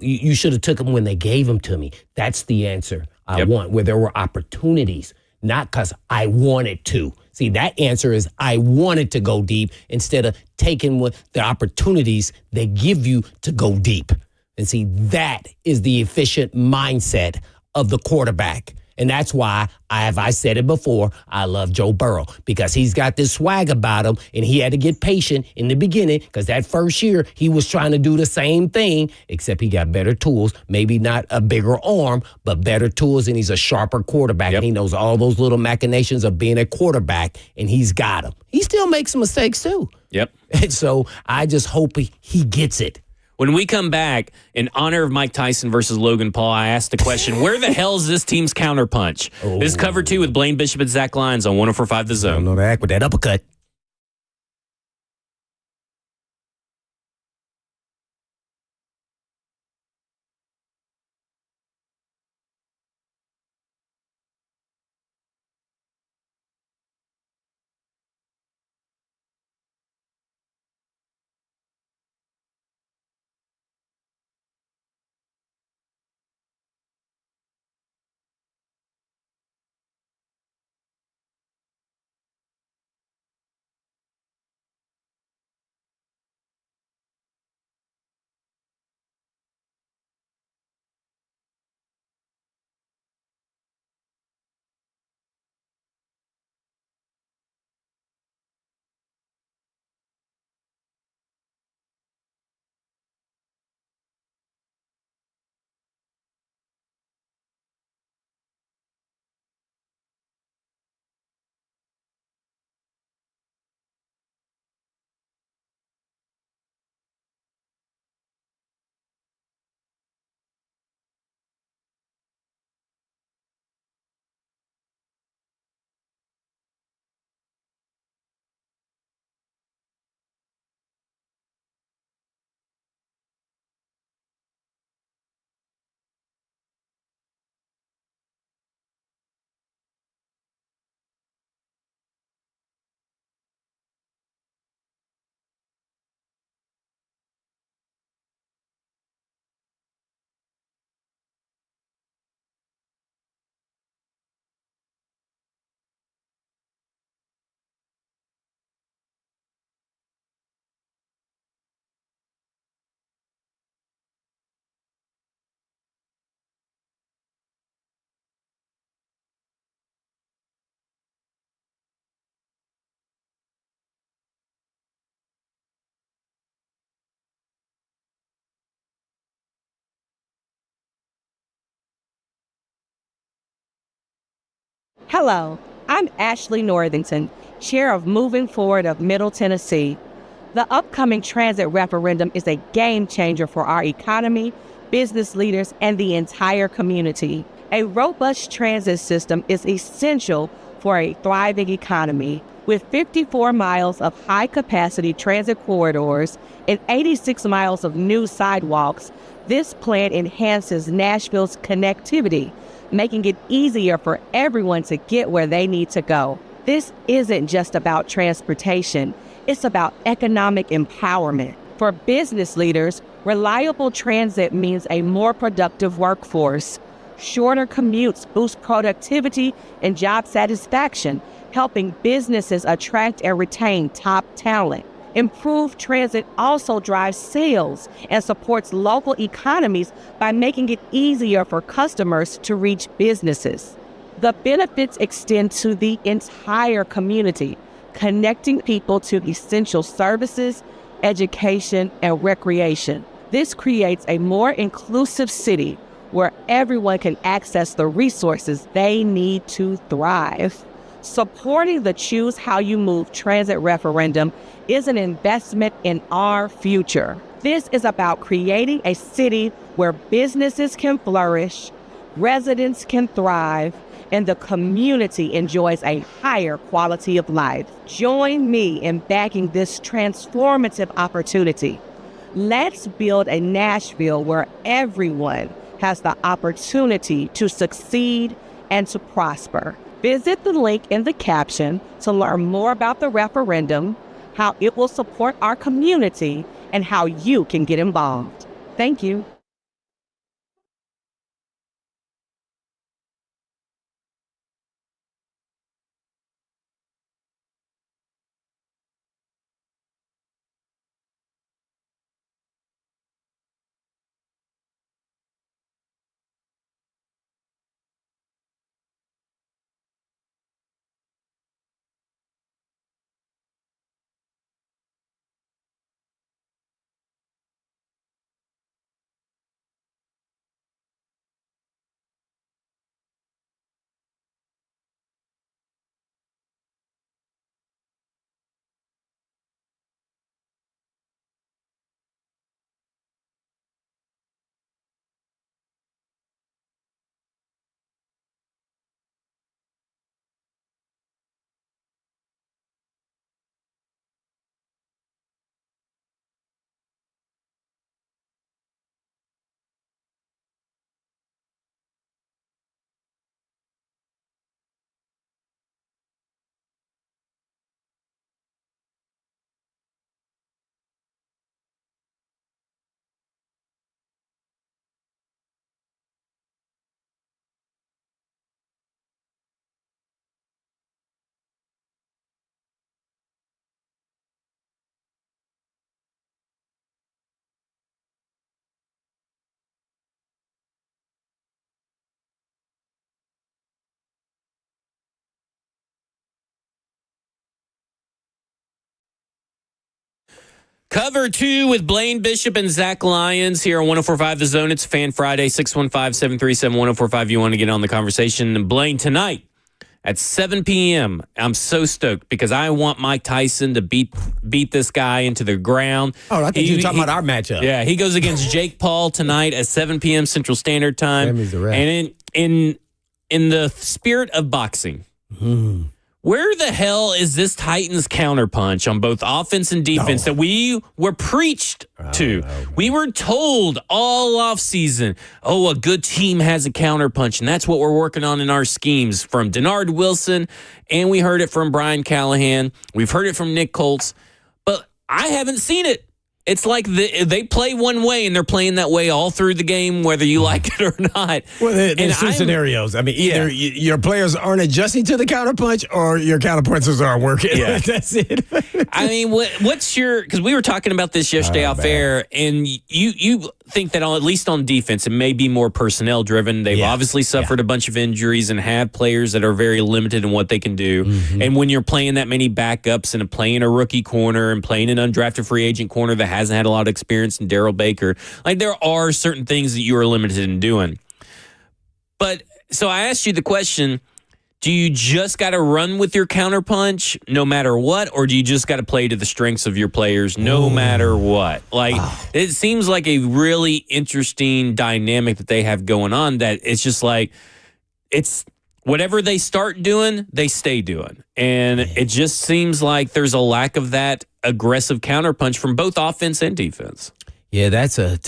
You should have took them when they gave them to me. That's the answer I want, where there were opportunities, not because I wanted to. See, that answer is I wanted to go deep instead of taking what the opportunities they give you to go deep. And see, that is the efficient mindset of the quarterback. And that's why, I said it before, I love Joe Burrow, because he's got this swag about him, and he had to get patient in the beginning, because that first year he was trying to do the same thing, except he got better tools, maybe not a bigger arm, but better tools, and he's a sharper quarterback, and he knows all those little machinations of being a quarterback, and he's got them. He still makes some mistakes too. Yep. And so I just hope he gets it. When we come back, in honor of Mike Tyson versus Logan Paul, I asked the question, where the hell is this team's counterpunch? This is Cover 2 with Blaine Bishop and Zach Lyons on 104.5 The Zone. I don't know the act with that uppercut. Hello, I'm Ashley Northington, Chair of Moving Forward of Middle Tennessee. The upcoming transit referendum is a game changer for our economy, business leaders, and the entire community. A robust transit system is essential for a thriving economy. With 54 miles of high-capacity transit corridors and 86 miles of new sidewalks, this plan enhances Nashville's connectivity, making it easier for everyone to get where they need to go. This isn't just about transportation, it's about economic empowerment. For business leaders, reliable transit means a more productive workforce. Shorter commutes boost productivity and job satisfaction, helping businesses attract and retain top talent. Improved transit also drives sales and supports local economies by making it easier for customers to reach businesses. The benefits extend to the entire community, connecting people to essential services, education, and recreation. This creates a more inclusive city where everyone can access the resources they need to thrive. Supporting the Choose How You Move transit referendum is an investment in our future. This is about creating a city where businesses can flourish, residents can thrive, and the community enjoys a higher quality of life. Join me in backing this transformative opportunity. Let's build a Nashville where everyone has the opportunity to succeed and to prosper. Visit the link in the caption to learn more about the referendum, how it will support our community, and how you can get involved. Thank you. Cover 2 with Blaine Bishop and Zach Lyons here on 104.5 The Zone. It's Fan Friday, 615-737-1045. You want to get on the conversation. And Blaine, tonight at 7 p.m., I'm so stoked because I want Mike Tyson to beat this guy into the ground. Oh, I think you were talking about our matchup. Yeah, he goes against Jake Paul tonight at 7 p.m. Central Standard Time. And in the spirit of boxing, where the hell is this Titans counterpunch on both offense and defense that we were preached to? We were told all offseason, a good team has a counterpunch, and that's what we're working on in our schemes from Denard Wilson, and we heard it from Brian Callahan. We've heard it from Nick Colts, but I haven't seen it. It's like they play one way, and they're playing that way all through the game, whether you like it or not. Well, there's two scenarios. I mean, either your players aren't adjusting to the counterpunch or your counterpunches aren't working. Yeah. That's it. I mean, what's your – because we were talking about this yesterday off air, and you think that at least on defense, it may be more personnel-driven. They've obviously suffered a bunch of injuries and have players that are very limited in what they can do. Mm-hmm. And when you're playing that many backups and playing a rookie corner and playing an undrafted free agent corner that hasn't had a lot of experience in Darryl Baker, like there are certain things that you are limited in doing. But so I asked you the question, do you just got to run with your counterpunch no matter what, or do you just got to play to the strengths of your players no matter what? Like, it seems like a really interesting dynamic that they have going on, that it's just like, it's whatever they start doing, they stay doing. And it just seems like there's a lack of that aggressive counterpunch from both offense and defense. Yeah, that's a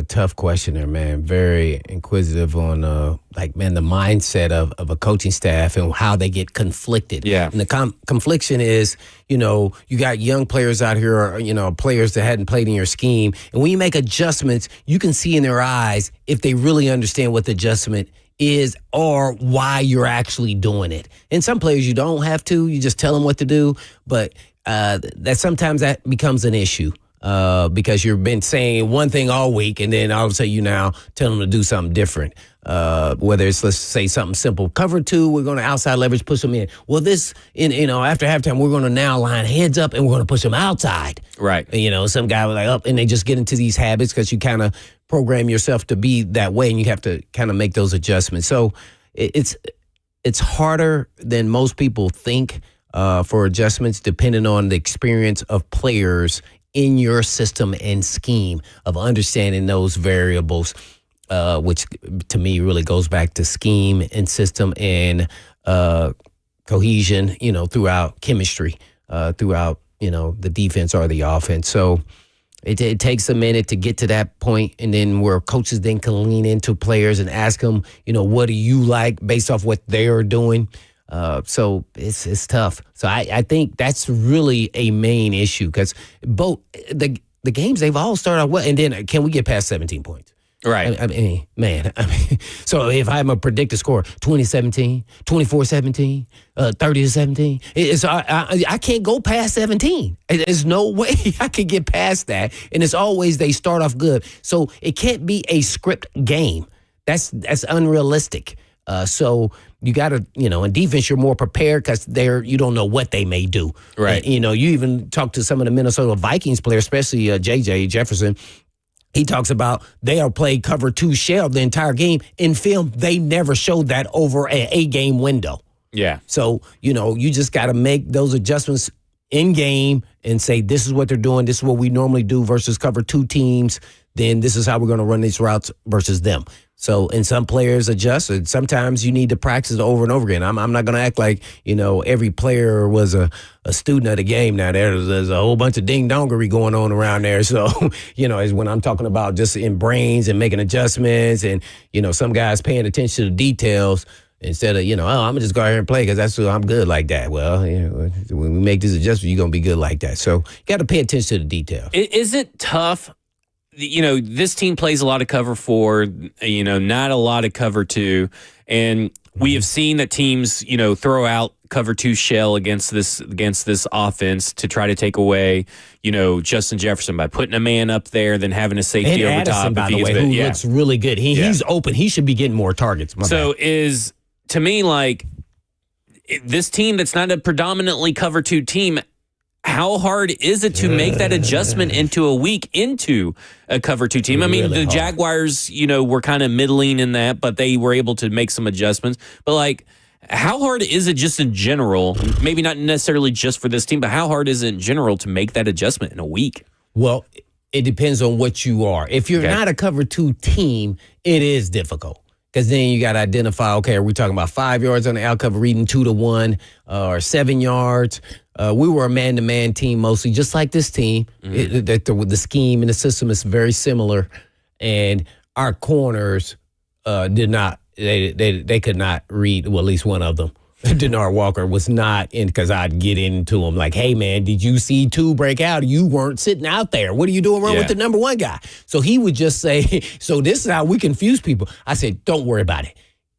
tough question there, man. Very inquisitive on, the mindset of a coaching staff and how they get conflicted. Yeah. And the confliction is, you got young players out here, or, players that hadn't played in your scheme. And when you make adjustments, you can see in their eyes if they really understand what the adjustment is or why you're actually doing it. And some players you don't have to. You just tell them what to do. But that sometimes that becomes an issue. Because you've been saying one thing all week, and then all of a sudden you now tell them to do something different. Whether it's, let's say, something simple. Cover 2, we're going to outside leverage, push them in. Well, after halftime, we're going to now line heads up, and we're going to push them outside. Right. And, some guy was like, up, and they just get into these habits because you kind of program yourself to be that way, and you have to kind of make those adjustments. So it's harder than most people think for adjustments, depending on the experience of players in your system and scheme of understanding those variables, which to me really goes back to scheme and system and cohesion, throughout chemistry, throughout, the defense or the offense. So it takes a minute to get to that point, and then where coaches then can lean into players and ask them, what do you like based off what they're doing? So it's tough. So I think that's really a main issue, because both the games, they've all started out well, and then can we get past 17 points? Right. I mean, so if I'm a predicted score, 20-17, 24-17, 30-17, I can't go past 17. There's no way I can get past that. And it's always they start off good. So it can't be a script game. That's unrealistic. So you got to, in defense, you're more prepared because you don't know what they may do. Right. You even talk to some of the Minnesota Vikings players, especially J.J. Jefferson. He talks about they'll play cover 2 shell the entire game. In film, they never showed that over an 8-game window. Yeah. So, you just got to make those adjustments in game and say, this is what they're doing. This is what we normally do versus cover 2 teams. Then this is how we're going to run these routes versus them. So, and some players adjust. And sometimes you need to practice it over and over again. I'm not going to act like, every player was a student of the game. Now, there's a whole bunch of ding-dongery going on around there. So, is when I'm talking about just in brains and making adjustments and, some guys paying attention to the details instead of, I'm going to just go out here and play because that's what I'm good like that. Well, when we make this adjustment, you're going to be good like that. So, you got to pay attention to the details. Is it tough? This team plays a lot of cover 4, not a lot of cover 2. And we have seen that teams, throw out cover 2 shell against this offense to try to take away, Justin Jefferson by putting a man up there, then having a safety and over Addison, top. by the way, who looks really good. He's open. He should be getting more targets. To me, like, this team that's not a predominantly cover 2 team, how hard is it to make that adjustment into a week into a cover 2 team? I mean, the Jaguars, were kind of middling in that, but they were able to make some adjustments. But, like, how hard is it just in general, maybe not necessarily just for this team, but how hard is it in general to make that adjustment in a week? Well, it depends on what you are. If you're not a cover 2 team, it is difficult. Because then you got to identify, okay, are we talking about 5 yards on the out cover, reading 2-1, or 7 yards? We were a man-to-man team mostly, just like this team. The scheme and the system is very similar. And our corners did not, they could not read, well, at least one of them. Denard Walker was not in, because I'd get into him like, hey, man, did you see 2 break out? You weren't sitting out there. What are you doing wrong with the number 1 guy? So he would just say, so this is how we confuse people. I said, don't worry about it.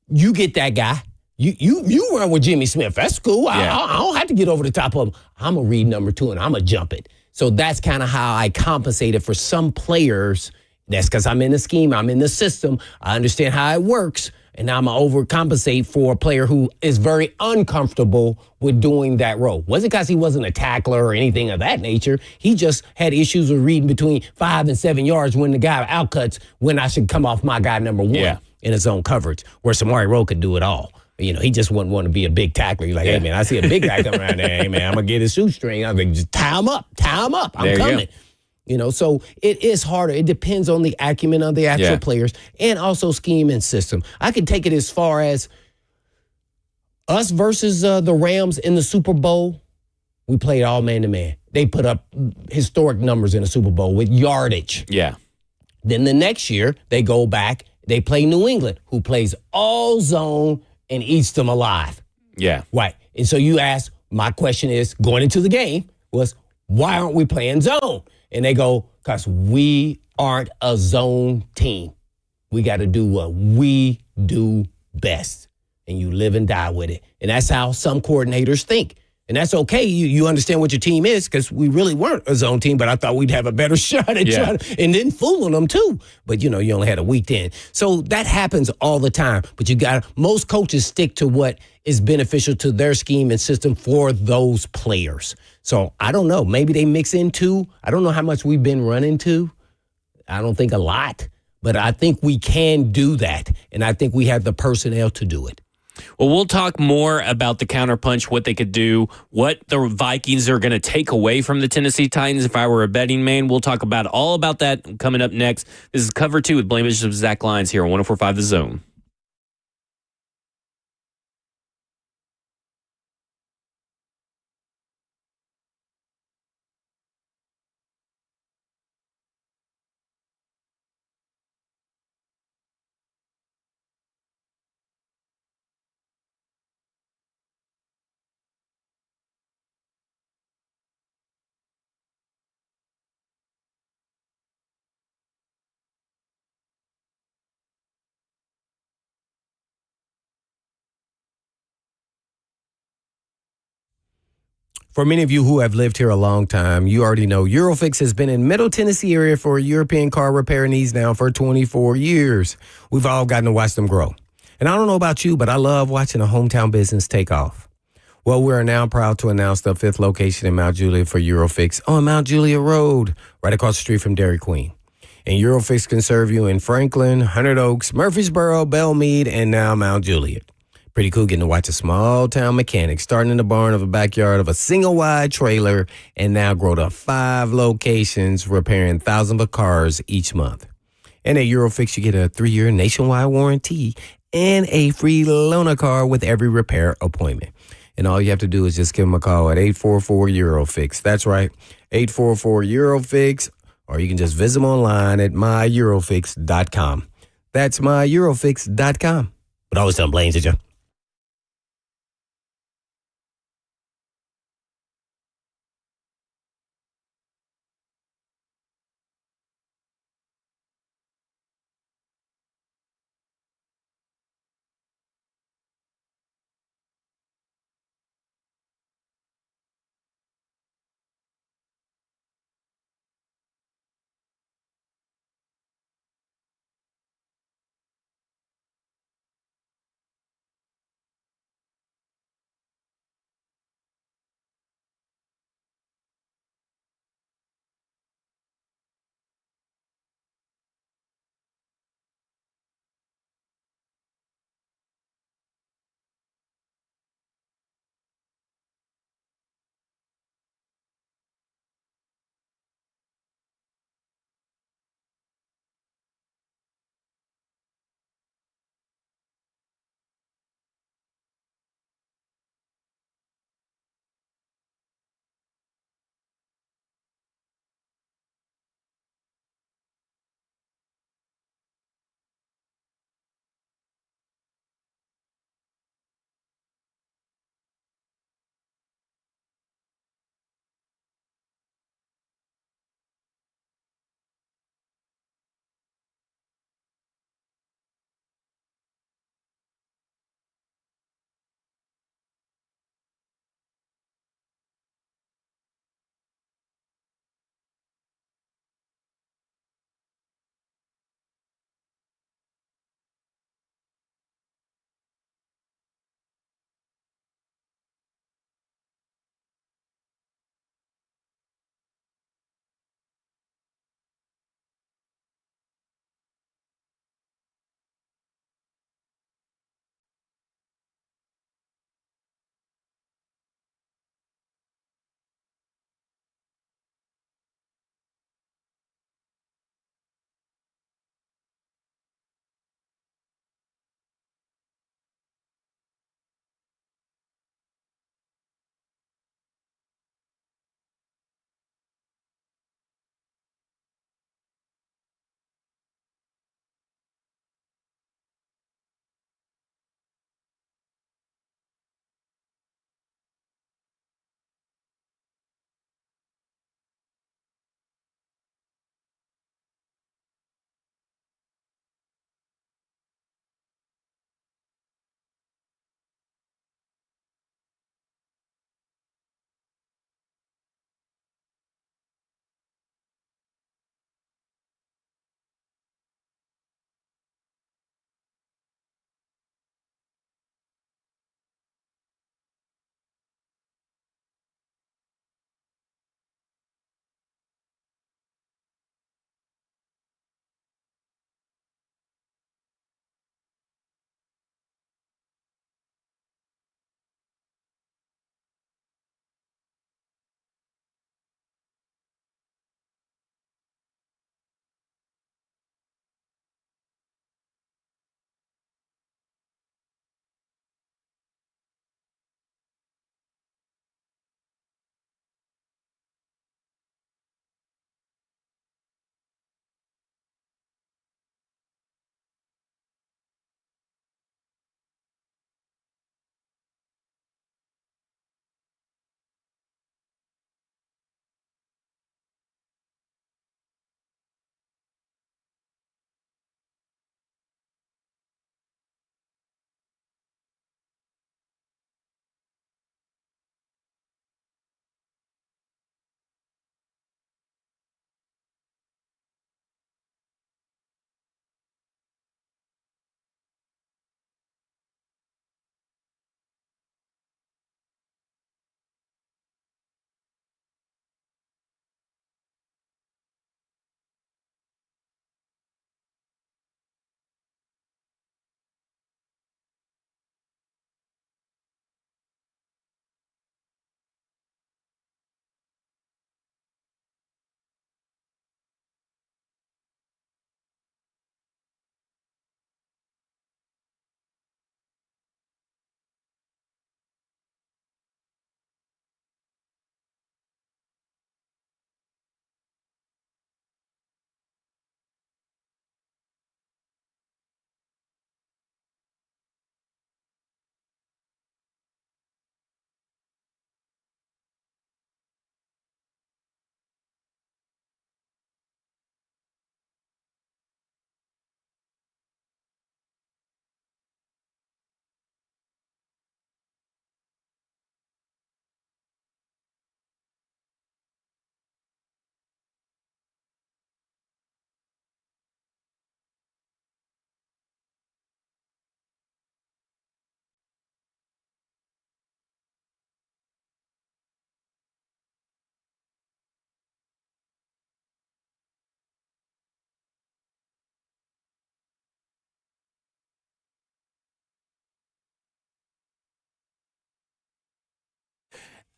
You get that guy. You run with Jimmy Smith. That's cool. I don't have to get over the top of him. I'm going to read number 2 and I'm going to jump it. So that's kind of how I compensated for some players. That's because I'm in the scheme. I'm in the system. I understand how it works. And now I'm going to overcompensate for a player who is very uncomfortable with doing that role. Wasn't because he wasn't a tackler or anything of that nature. He just had issues with reading between 5 and 7 yards when the guy outcuts when I should come off my guy number 1 in his own coverage, where Samari Rowe could do it all. He just wouldn't want to be a big tackler. He's like, hey, man, I see a big guy coming around there. Hey, man, I'm going to get his shoestring. I'm going to just tie him up. I'm coming. So it is harder. It depends on the acumen of the actual players and also scheme and system. I can take it as far as us versus the Rams in the Super Bowl. We played all man-to-man. They put up historic numbers in the Super Bowl with yardage. Yeah. Then the next year, they go back. They play New England, who plays all zone and eats them alive. Yeah. Right. And so you ask, my question is, going into the game, was why aren't we playing zone? And they go, because we aren't a zone team. We got to do what we do best. And you live and die with it. And that's how some coordinators think. And that's okay. You understand what your team is, because we really weren't a zone team, but I thought we'd have a better shot at trying to, and then fooling them too. But, you only had a week in. So that happens all the time. But most coaches stick to what is beneficial to their scheme and system for those players. So I don't know. Maybe they mix in 2. I don't know how much we've been running 2. I don't think a lot. But I think we can do that. And I think we have the personnel to do it. Well, we'll talk more about the counterpunch, what they could do, what the Vikings are going to take away from the Tennessee Titans. If I were a betting man, we'll talk about all about that coming up next. This is Cover 2 with Blaine Bishop, Zach Lyons here on 104.5 The Zone. For many of you who have lived here a long time, you already know Eurofix has been in Middle Tennessee area for European car repair needs now for 24 years. We've all gotten to watch them grow. And I don't know about you, but I love watching a hometown business take off. Well, we are now proud to announce the 5th location in Mount Juliet for Eurofix on Mount Juliet Road, right across the street from Dairy Queen. And Eurofix can serve you in Franklin, Hundred Oaks, Murfreesboro, Belmead, and now Mount Juliet. Pretty cool getting to watch a small town mechanic starting in the barn of a backyard of a single wide trailer and now grow to 5 locations repairing thousands of cars each month. And at Eurofix, you get a 3-year nationwide warranty and a free loaner car with every repair appointment. And all you have to do is just give them a call at 844-EUROFIX. That's right, 844-EUROFIX, or you can just visit them online at myEurofix.com. That's myEurofix.com. But always tell them Blaine, did you?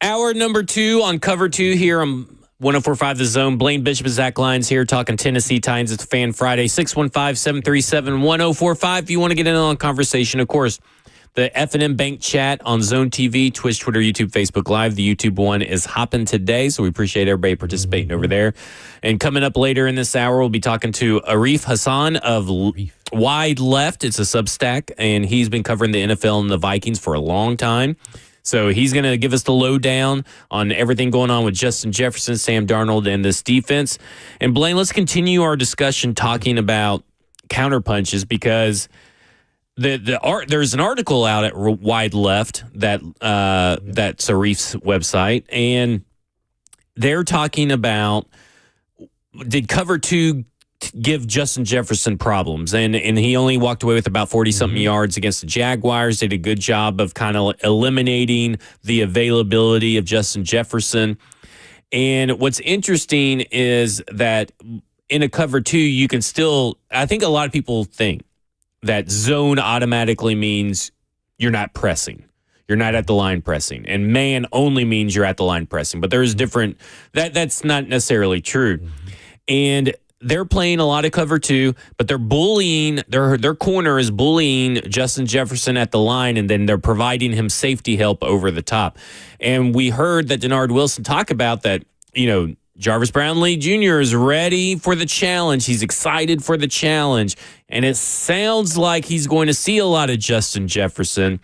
Hour number 2 on Cover 2 here on 104.5 The Zone. Blaine Bishop and Zach Lyons here talking Tennessee Titans. It's Fan Friday, 615-737-1045. If you want to get in on conversation, of course, the F&M Bank chat on Zone TV, Twitch, Twitter, YouTube, Facebook Live. The YouTube one is hopping today, so we appreciate everybody participating over there. And coming up later in this hour, we'll be talking to Arif Hasan of Wide Left. It's a Substack, and he's been covering the NFL and the Vikings for a long time. So he's going to give us the lowdown on everything going on with Justin Jefferson, Sam Darnold, and this defense. And Blaine, let's continue our discussion talking about counterpunches, because there's an article out at Wide Left that's Arif's website, and they're talking about, did Cover 2 give Justin Jefferson problems? And he only walked away with about 40-something yards against the Jaguars. Did a good job of kind of eliminating the availability of Justin Jefferson. And what's interesting is that in a Cover 2, you can still, I think a lot of people think that zone automatically means you're not pressing. You're not at the line pressing. And man only means you're at the line pressing. But there's different, that's not necessarily true. And they're playing a lot of Cover 2, but they're bullying, their corner is bullying Justin Jefferson at the line, and then they're providing him safety help over the top. And we heard that Denard Wilson talk about that, Jarvis Brownlee Jr. is ready for the challenge. He's excited for the challenge. And it sounds like he's going to see a lot of Justin Jefferson.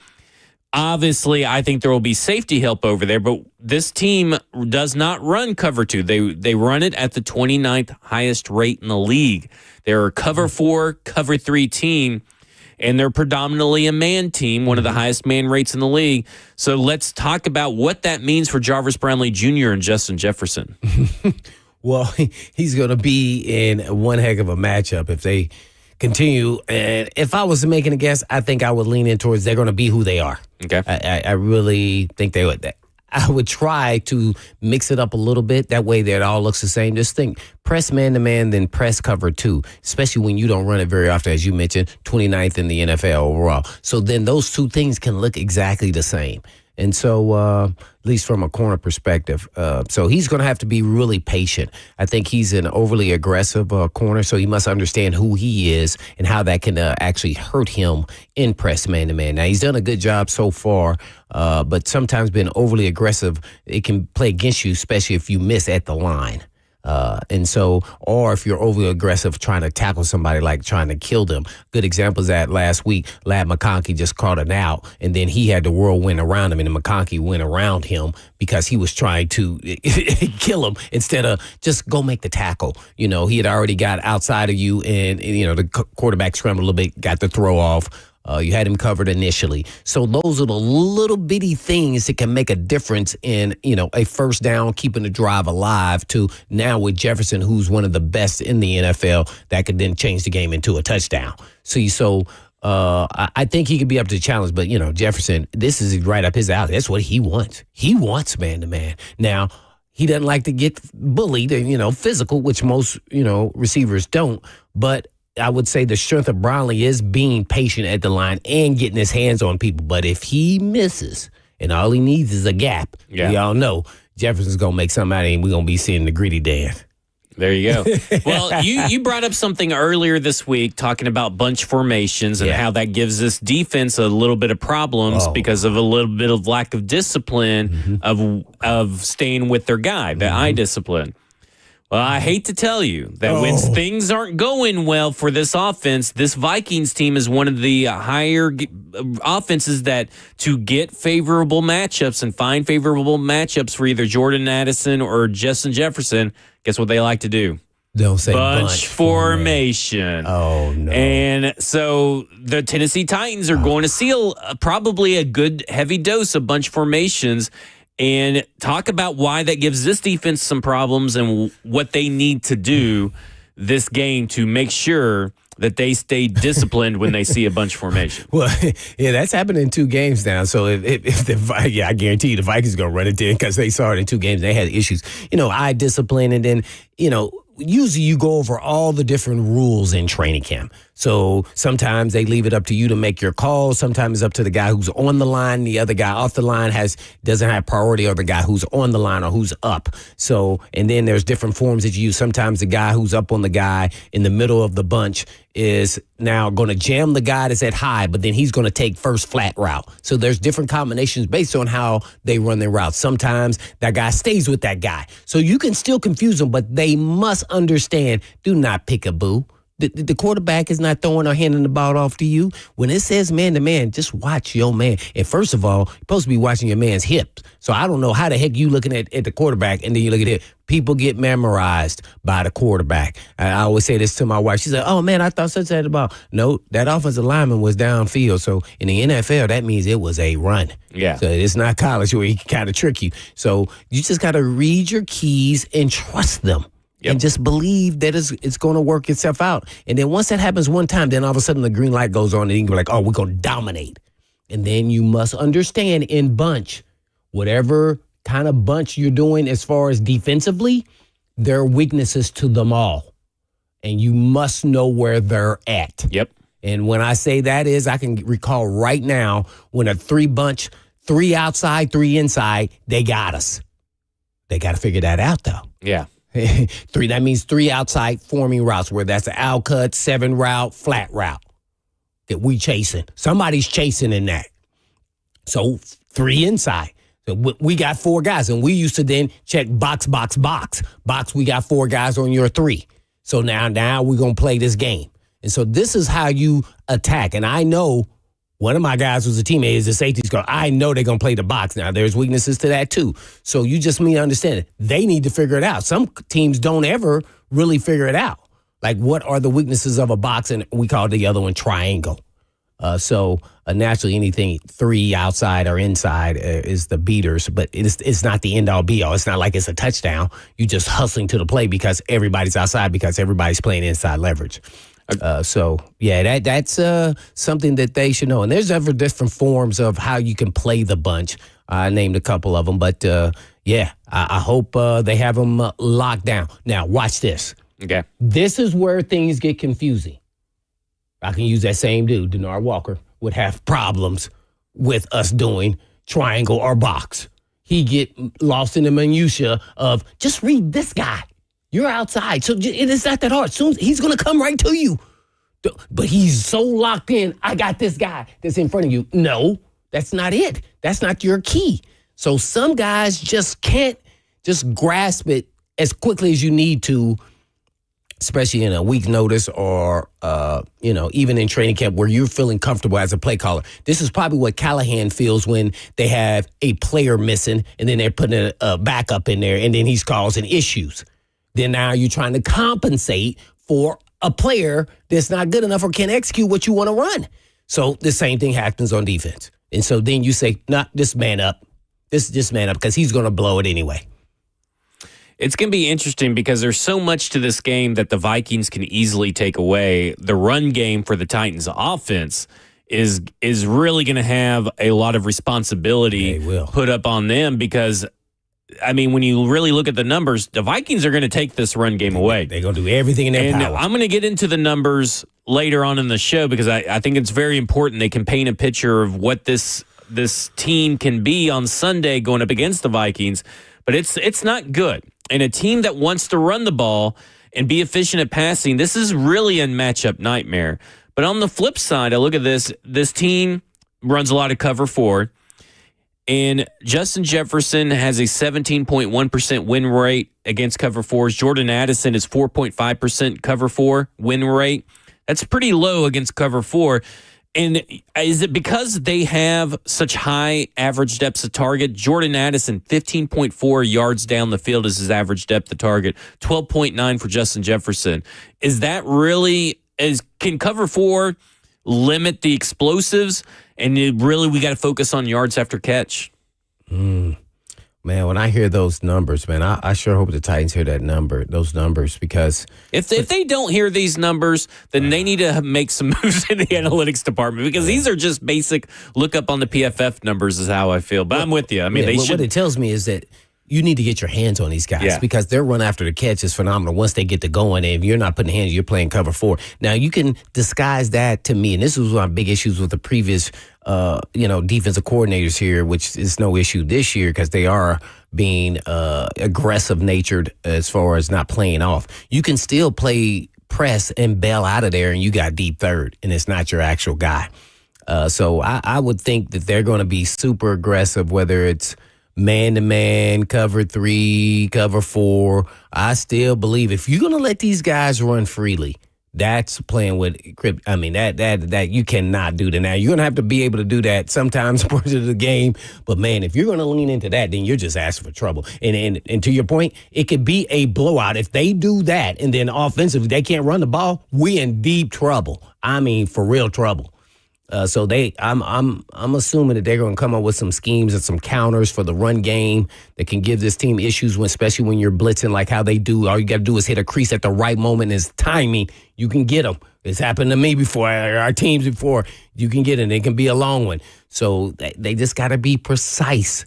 Obviously, I think there will be safety help over there, but this team does not run Cover 2. They run it at the 29th highest rate in the league. They're a Cover 4, Cover 3 team, and they're predominantly a man team, one of the highest man rates in the league. So let's talk about what that means for Jarvis Brownlee Jr. and Justin Jefferson. Well, he's going to be in one heck of a matchup if they continue. And if I was making a guess, I think I would lean in towards they're going to be who they are. Okay. I really think they would. I would try to mix it up a little bit. That way that it all looks the same. Just think press man-to-man, then press Cover 2, especially when you don't run it very often, as you mentioned, 29th in the NFL overall. So then those two things can look exactly the same. And so, at least from a corner perspective, so he's going to have to be really patient. I think he's an overly aggressive corner, so he must understand who he is and how that can actually hurt him in press man-to-man. Now, he's done a good job so far, but sometimes being overly aggressive, it can play against you, especially if you miss at the line. And so, or if you're overly aggressive trying to tackle somebody, like trying to kill them. Good example is that last week, Lad McConkey just caught an out, and then he had the whirlwind around him, and then McConkey went around him because he was trying to kill him instead of just go make the tackle. He had already got outside of you, and the quarterback scrambled a little bit, got the throw off. You had him covered initially. So those are the little bitty things that can make a difference in, a first down, keeping the drive alive, to now with Jefferson, who's one of the best in the NFL, that could then change the game into a touchdown. I think he could be up to the challenge, but, Jefferson, this is right up his alley. That's what he wants. He wants man-to-man. Now, he doesn't like to get bullied, physical, which most, receivers don't, but I would say the strength of Brownlee is being patient at the line and getting his hands on people. But if he misses and all he needs is a gap, we all know Jefferson's going to make something out of him. We're going to be seeing the gritty dance. There you go. Well, you brought up something earlier this week talking about bunch formations and how that gives this defense a little bit of problems because of a little bit of lack of discipline of staying with their guy, the eye discipline. Well, I hate to tell you that when things aren't going well for this offense, this Vikings team is one of the higher offenses that to get favorable matchups and find favorable matchups for either Jordan Addison or Justin Jefferson, guess what they like to do? Don't say bunch formation. Oh, no. And so the Tennessee Titans are going to see probably a good heavy dose of bunch formations. And talk about why that gives this defense some problems and what they need to do this game to make sure that they stay disciplined when they see a bunch formation. Well, that's happened in 2 games now. So I guarantee you the Vikings are going to run it in because they saw it in 2 games. They had issues, eye discipline. And then, usually you go over all the different rules in training camp. So sometimes they leave it up to you to make your call. Sometimes it's up to the guy who's on the line. The other guy off the line doesn't have priority over the guy who's on the line or who's up. So, and then there's different forms that you use. Sometimes the guy who's up on the guy in the middle of the bunch is now going to jam the guy that's at high, but then he's going to take first flat route. So there's different combinations based on how they run their routes. Sometimes that guy stays with that guy. So you can still confuse them, but they must understand, do not pick a boo. The quarterback is not throwing or handing the ball off to you. When it says man-to-man, just watch your man. And first of all, you're supposed to be watching your man's hips. So I don't know how the heck you looking at the quarterback and then you look at it. People get memorized by the quarterback. I always say this to my wife. She's like, oh, man, I thought such that about. No, that offensive lineman was downfield. So in the NFL, that means it was a run. Yeah. So it's not college where he can kind of trick you. So you just got to read your keys and trust them. Yep. And just believe that it's going to work itself out. And then once that happens one time, then all of a sudden the green light goes on and you can be like, oh, we're going to dominate. And then you must understand in bunch, whatever kind of bunch you're doing as far as defensively, there are weaknesses to them all. And you must know where they're at. Yep. And when I say that is, I can recall right now when a 3 outside, 3 inside, they got us. They got to figure that out, though. Yeah. 3, that means 3 outside forming routes, where that's an out cut, 7 route, flat route that we chasing. Somebody's chasing in that. So 3 inside. So we got 4 guys, and we used to then check box. Box, we got 4 guys on your 3. So now we're going to play this game. And so this is how you attack. And I know one of my guys was a teammate is the safety's guard. I know they're going to play the box. Now, there's weaknesses to that, too. So you just need to understand it. They need to figure it out. Some teams don't ever really figure it out. Like, what are the weaknesses of a box? And we call the other one triangle. So naturally, anything 3 outside or inside is the beaters. But it's not the end-all, be-all. It's not like it's a touchdown. You just hustling to the play because everybody's outside because everybody's playing inside leverage. So that's something that they should know. And there's ever different forms of how you can play the bunch. I named a couple of them, but I hope they have them locked down. Now, watch this. Okay. This is where things get confusing. I can use that same dude, Denard Walker, would have problems with us doing triangle or box. He get lost in the minutia of just read this guy. You're outside, so it's not that hard. Soon he's going to come right to you. But he's so locked in, I got this guy that's in front of you. No, that's not it. That's not your key. So some guys just can't just grasp it as quickly as you need to, especially in a week notice or, even in training camp where you're feeling comfortable as a play caller. This is probably what Callahan feels when they have a player missing and then they're putting a backup in there and then he's causing issues. Then now you're trying to compensate for a player that's not good enough or can't execute what you want to run. So the same thing happens on defense. And so then you say, this man up. This man up because he's going to blow it anyway. It's going to be interesting because there's so much to this game that the Vikings can easily take away. The run game for the Titans offense is really going to have a lot of responsibility put up on them because I mean, when you really look at the numbers, the Vikings are going to take this run game away. They're going to do everything in their power. I'm going to get into the numbers later on in the show because I think it's very important. They can paint a picture of what this team can be on Sunday going up against the Vikings, but it's not good. And a team that wants to run the ball and be efficient at passing, this is really a matchup nightmare. But on the flip side, I look at this team runs a lot of cover 4. And Justin Jefferson has a 17.1% win rate against cover 4s. Jordan Addison is 4.5% cover 4 win rate. That's pretty low against cover 4. And is it because they have such high average depths of target? Jordan Addison, 15.4 yards down the field is his average depth of target, 12.9 for Justin Jefferson. Is that really, can cover 4 limit the explosives? And we got to focus on yards after catch. Man, when I hear those numbers, man, I sure hope the Titans hear those numbers, because if they don't hear these numbers, then they need to make some moves in the analytics department, because these are just basic look up on the PFF numbers is how I feel. But I'm with you. I mean, what it tells me is that you need to get your hands on these guys because their run after the catch is phenomenal once they get to going. And if you're not putting hands, you're playing cover 4. Now, you can disguise that to me, and this was one of my big issues with the previous, defensive coordinators here, which is no issue this year because they are being aggressive-natured as far as not playing off. You can still play press and bail out of there, and you got deep third, and it's not your actual guy. So I would think that they're going to be super aggressive, whether it's man-to-man, cover 3, cover 4. I still believe if you're going to let these guys run freely, that's playing with – I mean, that you cannot do that. Now, you're going to have to be able to do that sometimes part of the game. But, man, if you're going to lean into that, then you're just asking for trouble. And to your point, it could be a blowout. If they do that and then offensively they can't run the ball, we in deep trouble. I mean, for real trouble. So I'm assuming that they're going to come up with some schemes and some counters for the run game that can give this team issues, especially when you're blitzing like how they do. All you got to do is hit a crease at the right moment. Is timing. You can get them. It's happened to me before, our teams before. You can get it. It can be a long one. So they just got to be precise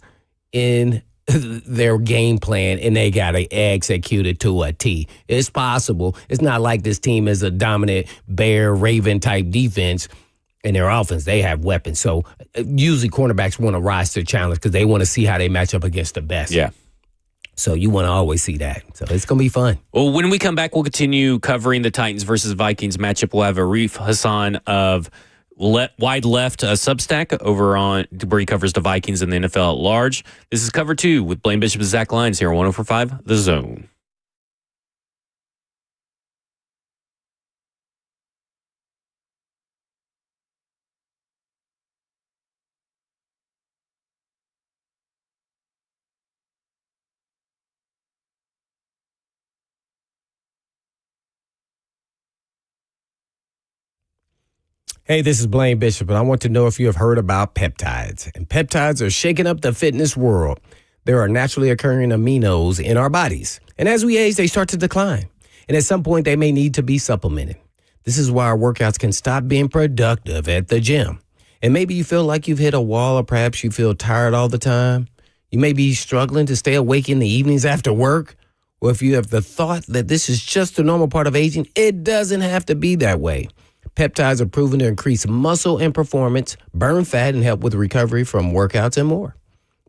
in their game plan, and they got to execute it to a T. It's possible. It's not like this team is a dominant Bear, Raven type defense. In their offense, they have weapons. So usually cornerbacks want to rise to the challenge because they want to see how they match up against the best. Yeah. So you want to always see that. So it's going to be fun. Well, when we come back, we'll continue covering the Titans versus Vikings matchup. We'll have Arif Hasan of Wide Left Substack over on where he covers the Vikings and the NFL at large. This is Cover 2 with Blaine Bishop and Zach Lyons here on 104.5 The Zone. Hey, this is Blaine Bishop, and I want to know if you have heard about peptides. And peptides are shaking up the fitness world. There are naturally occurring aminos in our bodies. And as we age, they start to decline. And at some point, they may need to be supplemented. This is why our workouts can stop being productive at the gym. And maybe you feel like you've hit a wall, or perhaps you feel tired all the time. You may be struggling to stay awake in the evenings after work. Or if you have the thought that this is just a normal part of aging, it doesn't have to be that way. Peptides are proven to increase muscle and performance, burn fat, and help with recovery from workouts and more.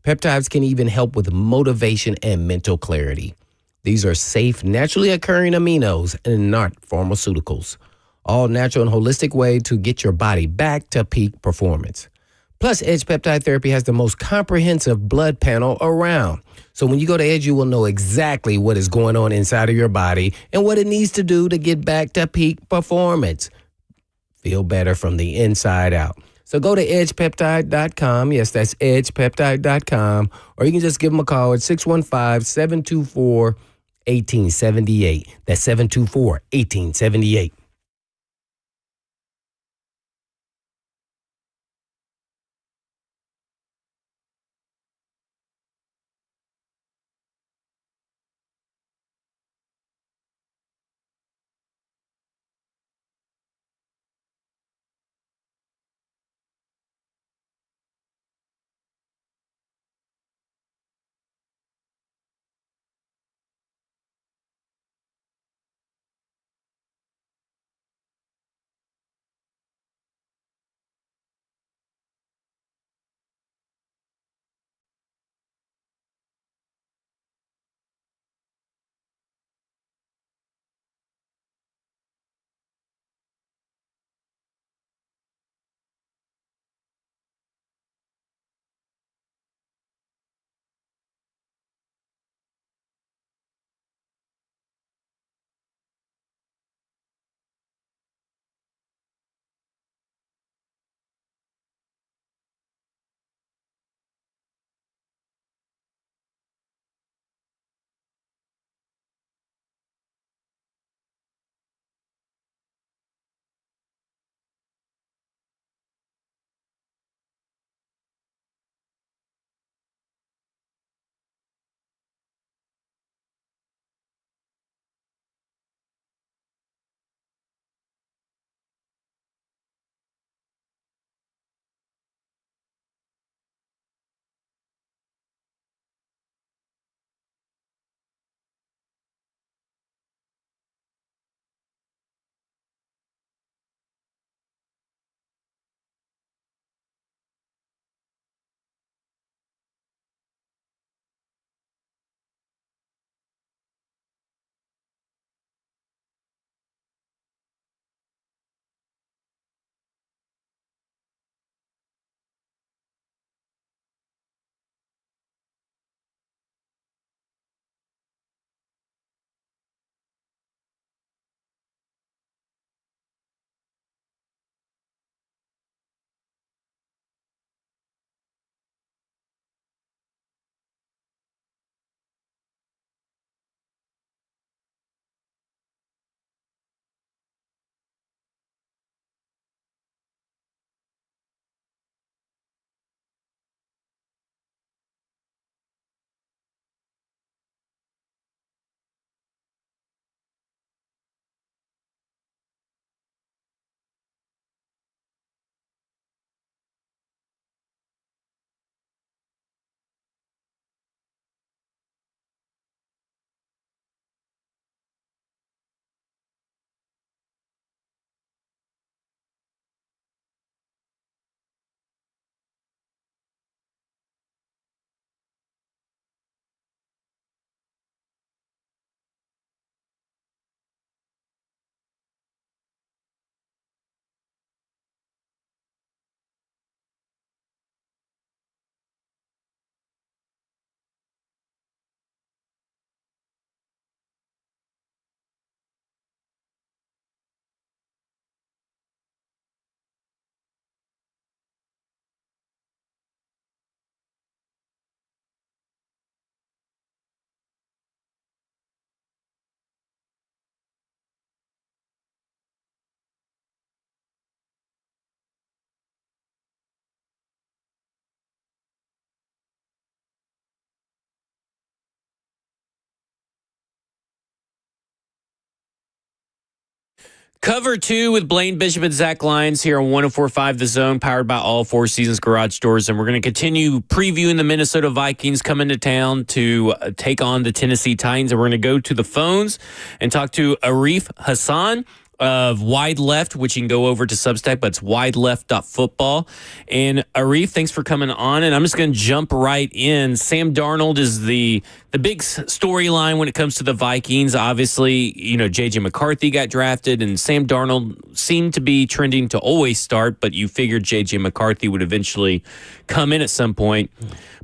Peptides can even help with motivation and mental clarity. These are safe, naturally occurring aminos and not pharmaceuticals. All natural and holistic way to get your body back to peak performance. Plus, Edge Peptide Therapy has the most comprehensive blood panel around. So when you go to Edge, you will know exactly what is going on inside of your body and what it needs to do to get back to peak performance. Feel better from the inside out. So go to edgepeptide.com. Yes, that's edgepeptide.com. Or you can just give them a call at 615-724-1878. That's 724-1878. Cover 2 with Blaine Bishop and Zach Lyons here on 104.5 The Zone, powered by all Four Seasons Garage Doors. And we're going to continue previewing the Minnesota Vikings coming to town to take on the Tennessee Titans. And we're going to go to the phones and talk to Arif Hasan of Wide Left, which you can go over to Substack, but it's wideleft.football. And Arif, thanks for coming on. And I'm just going to jump right in. Sam Darnold is the big storyline when it comes to the Vikings. Obviously, J.J. McCarthy got drafted, and Sam Darnold seemed to be trending to always start, but you figured J.J. McCarthy would eventually come in at some point.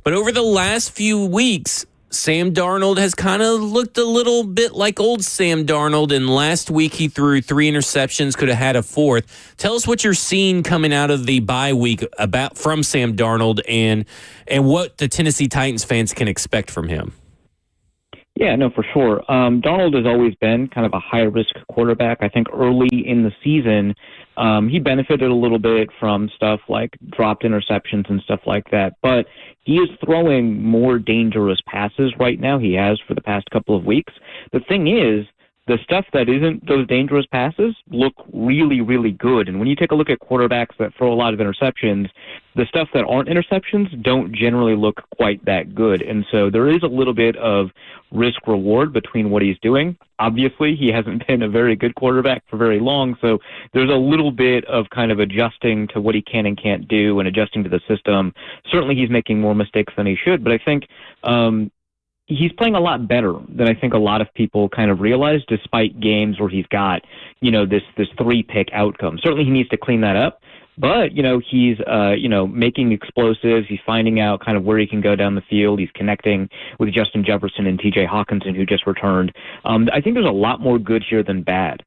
But over the last few weeks, Sam Darnold has kind of looked a little bit like old Sam Darnold, and last week he threw 3 interceptions, could have had a 4th. Tell us what you're seeing coming out of the bye week from Sam Darnold and what the Tennessee Titans fans can expect from him. Yeah, no, for sure. Darnold has always been kind of a high-risk quarterback. I think early in the season, he benefited a little bit from stuff like dropped interceptions and stuff like that, but he is throwing more dangerous passes right now. He has for the past couple of weeks. The thing is, the stuff that isn't those dangerous passes look really, really good. And when you take a look at quarterbacks that throw a lot of interceptions, the stuff that aren't interceptions don't generally look quite that good. And so there is a little bit of risk reward between what he's doing. Obviously, he hasn't been a very good quarterback for very long, so there's a little bit of kind of adjusting to what he can and can't do and adjusting to the system. Certainly, he's making more mistakes than he should, but I think he's playing a lot better than I think a lot of people kind of realize, despite games where he's got, this 3-pick outcome. Certainly he needs to clean that up, but, he's, making explosives. He's finding out kind of where he can go down the field. He's connecting with Justin Jefferson and TJ Hawkinson, who just returned. I think there's a lot more good here than bad.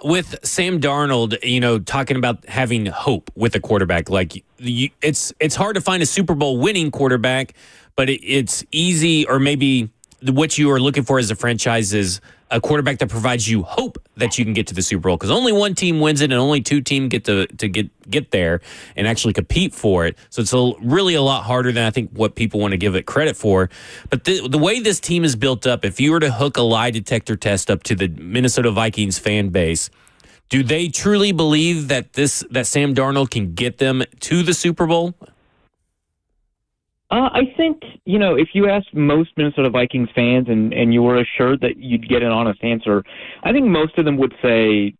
With Sam Darnold, talking about having hope with a quarterback, it's hard to find a Super Bowl winning quarterback, but it's easy, or maybe what you are looking for as a franchise is a quarterback that provides you hope that you can get to the Super Bowl, because only one team wins it and only 2 teams get to get there and actually compete for it. So it's really a lot harder than I think what people want to give it credit for. But the way this team is built up, if you were to hook a lie detector test up to the Minnesota Vikings fan base, do they truly believe that Sam Darnold can get them to the Super Bowl? I think, if you asked most Minnesota Vikings fans and you were assured that you'd get an honest answer, I think most of them would say,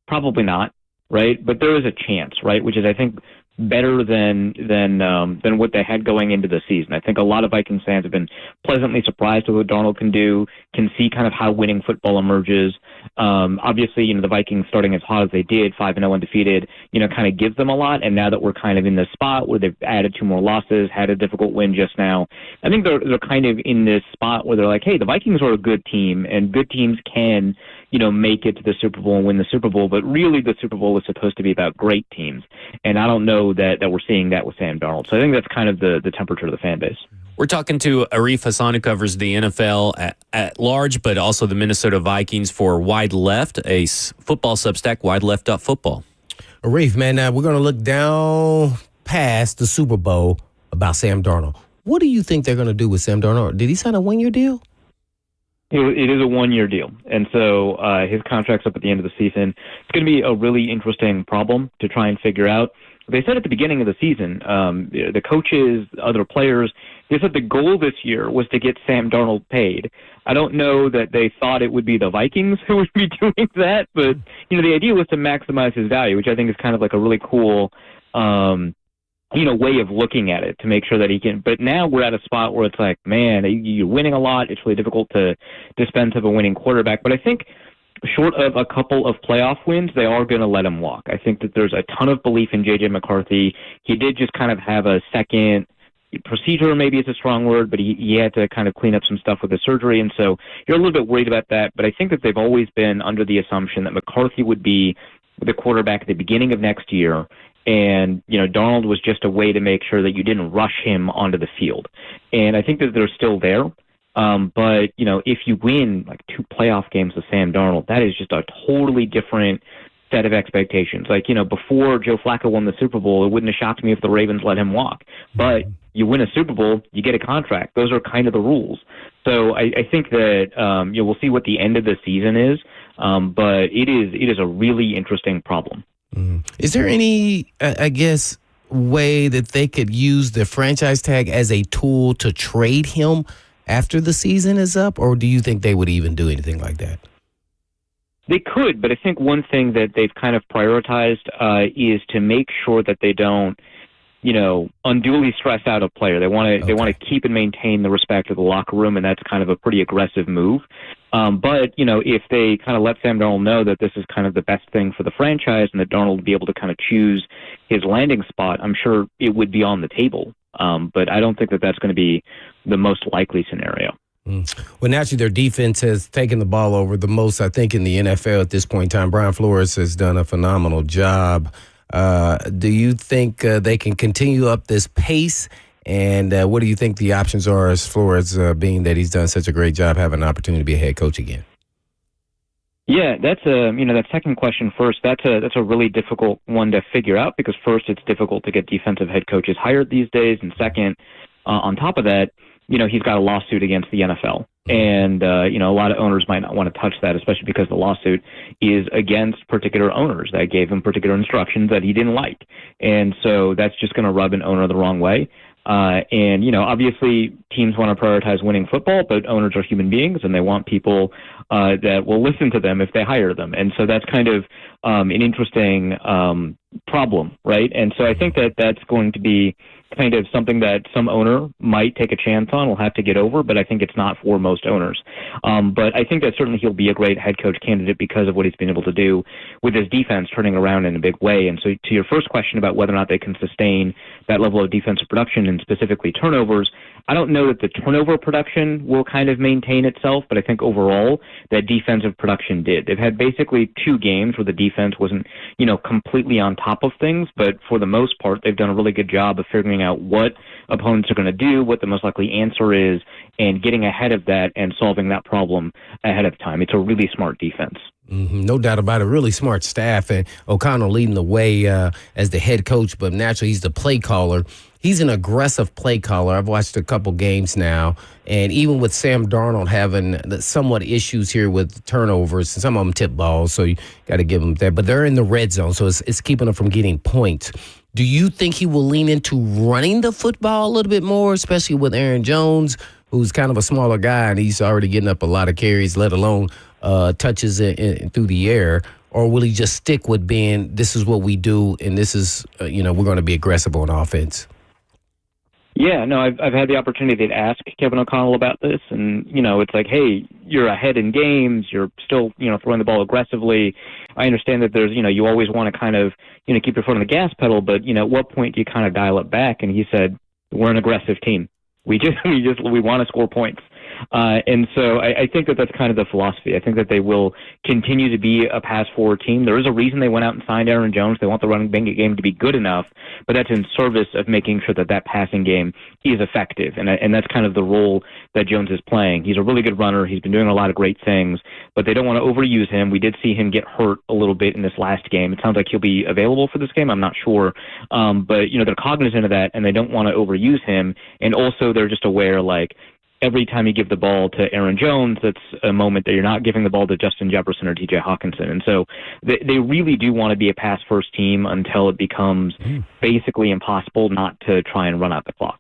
probably not, right? But there is a chance, right? Which is, I think, better than what they had going into the season. I think a lot of Vikings fans have been pleasantly surprised with what Darnold can do, can see kind of how winning football emerges. Obviously, the Vikings starting as hot as they did, 5-0 undefeated, kind of gives them a lot. And now that we're kind of in this spot where they've added 2 more losses, had a difficult win just now, I think they're kind of in this spot where they're like, hey, the Vikings are a good team, and good teams can, make it to the Super Bowl and win the Super Bowl. But really, the Super Bowl is supposed to be about great teams. And I don't know that we're seeing that with Sam Darnold. So I think that's kind of the temperature of the fan base. We're talking to Arif Hasan, who covers the NFL at large, but also the Minnesota Vikings for Wide Left, a football Substack, wideleft.football. Arif, man, we're going to look down past the Super Bowl about Sam Darnold. What do you think they're going to do with Sam Darnold? Did he sign a 1-year deal? It is a 1-year deal, and so his contract's up at the end of the season. It's going to be a really interesting problem to try and figure out. They said at the beginning of the season, the coaches, other players, they said the goal this year was to get Sam Darnold paid. I don't know that they thought it would be the Vikings who would be doing that, but the idea was to maximize his value, which I think is kind of like a really cool way of looking at it, to make sure that he can. But now we're at a spot where it's like, man, you're winning a lot. It's really difficult to dispense of a winning quarterback. But I think short of a couple of playoff wins, they are going to let him walk. I think that there's a ton of belief in J.J. McCarthy. He did just kind of have a second procedure, maybe it's a strong word, but he had to kind of clean up some stuff with the surgery. And so you're a little bit worried about that. But I think that they've always been under the assumption that McCarthy would be the quarterback at the beginning of next year. And, Darnold was just a way to make sure that you didn't rush him onto the field. And I think that they're still there. But, if you win like 2 playoff games with Sam Darnold, that is just a totally different set of expectations. Before Joe Flacco won the Super Bowl, it wouldn't have shocked me if the Ravens let him walk. But you win a Super Bowl, you get a contract. Those are kind of the rules. So I think that we'll see what the end of the season is. But it is a really interesting problem. Is there any, I guess, way that they could use the franchise tag as a tool to trade him after the season is up, or do you think they would even do anything like that? They could, but I think one thing that they've kind of prioritized is to make sure that they don't, unduly stress out a player. They want to keep and maintain the respect of the locker room, and that's kind of a pretty aggressive move. But if they kind of let Sam Darnold know that this is kind of the best thing for the franchise and that Darnold would be able to kind of choose his landing spot, I'm sure it would be on the table. But I don't think that that's going to be the most likely scenario. Well, naturally, their defense has taken the ball over the most, I think, in the NFL at this point in time. Brian Flores has done a phenomenal job. Do you think they can continue up this pace? And what do you think the options are as Flores, being that he's done such a great job, having an opportunity to be a head coach again? Yeah, that's that second question first. That's a really difficult one to figure out because first, it's difficult to get defensive head coaches hired these days, and second, on top of that, he's got a lawsuit against the NFL. And, a lot of owners might not want to touch that, especially because the lawsuit is against particular owners that gave him particular instructions that he didn't like. And so that's just going to rub an owner the wrong way. Obviously teams want to prioritize winning football, but owners are human beings and they want people that will listen to them if they hire them. And so that's kind of an interesting problem, right? And so I think that that's going to be kind of something that some owner might take a chance on, will have to get over, but I think it's not for most owners. But I think that certainly he'll be a great head coach candidate because of what he's been able to do with his defense turning around in a big way. And so to your first question about whether or not they can sustain that level of defensive production and specifically turnovers, I don't know that the turnover production will kind of maintain itself, but I think overall that defensive production did. They've had basically 2 games where the defense wasn't, completely on top of things, but for the most part, they've done a really good job of figuring out what opponents are going to do, what the most likely answer is, and getting ahead of that and solving that problem ahead of time. It's a really smart defense. No doubt about it. Really smart staff, and O'Connell leading the way as the head coach, but naturally he's the play caller. He's an aggressive play caller. I've watched a couple games now, and even with Sam Darnold having somewhat issues here with turnovers, and some of them tip balls, so you got to give them that. But they're in the red zone, so it's keeping them from getting points. Do you think he will lean into running the football a little bit more, especially with Aaron Jones, who's kind of a smaller guy, and he's already getting up a lot of carries, let alone touches through the air? Or will he just stick with being, this is what we do, and this is, we're going to be aggressive on offense? Yeah, no, I've had the opportunity to ask Kevin O'Connell about this, and, it's like, hey, you're ahead in games, you're still, throwing the ball aggressively. I understand that there's, you always want to kind of, keep your foot on the gas pedal, but, at what point do you kind of dial it back? And he said, we're an aggressive team. We want to score points. And so I think that that's kind of the philosophy. I think that they will continue to be a pass-forward team. There is a reason they went out and signed Aaron Jones. They want the running game to be good enough, but that's in service of making sure that passing game is effective. And that's kind of the role that Jones is playing. He's a really good runner. He's been doing a lot of great things, but they don't want to overuse him. We did see him get hurt a little bit in this last game. It sounds like he'll be available for this game. I'm not sure. But, they're cognizant of that, and they don't want to overuse him. And also they're just aware, like, every time you give the ball to Aaron Jones, that's a moment that you're not giving the ball to Justin Jefferson or TJ Hawkinson. And so they really do want to be a pass-first team until it becomes basically impossible not to try and run out the clock.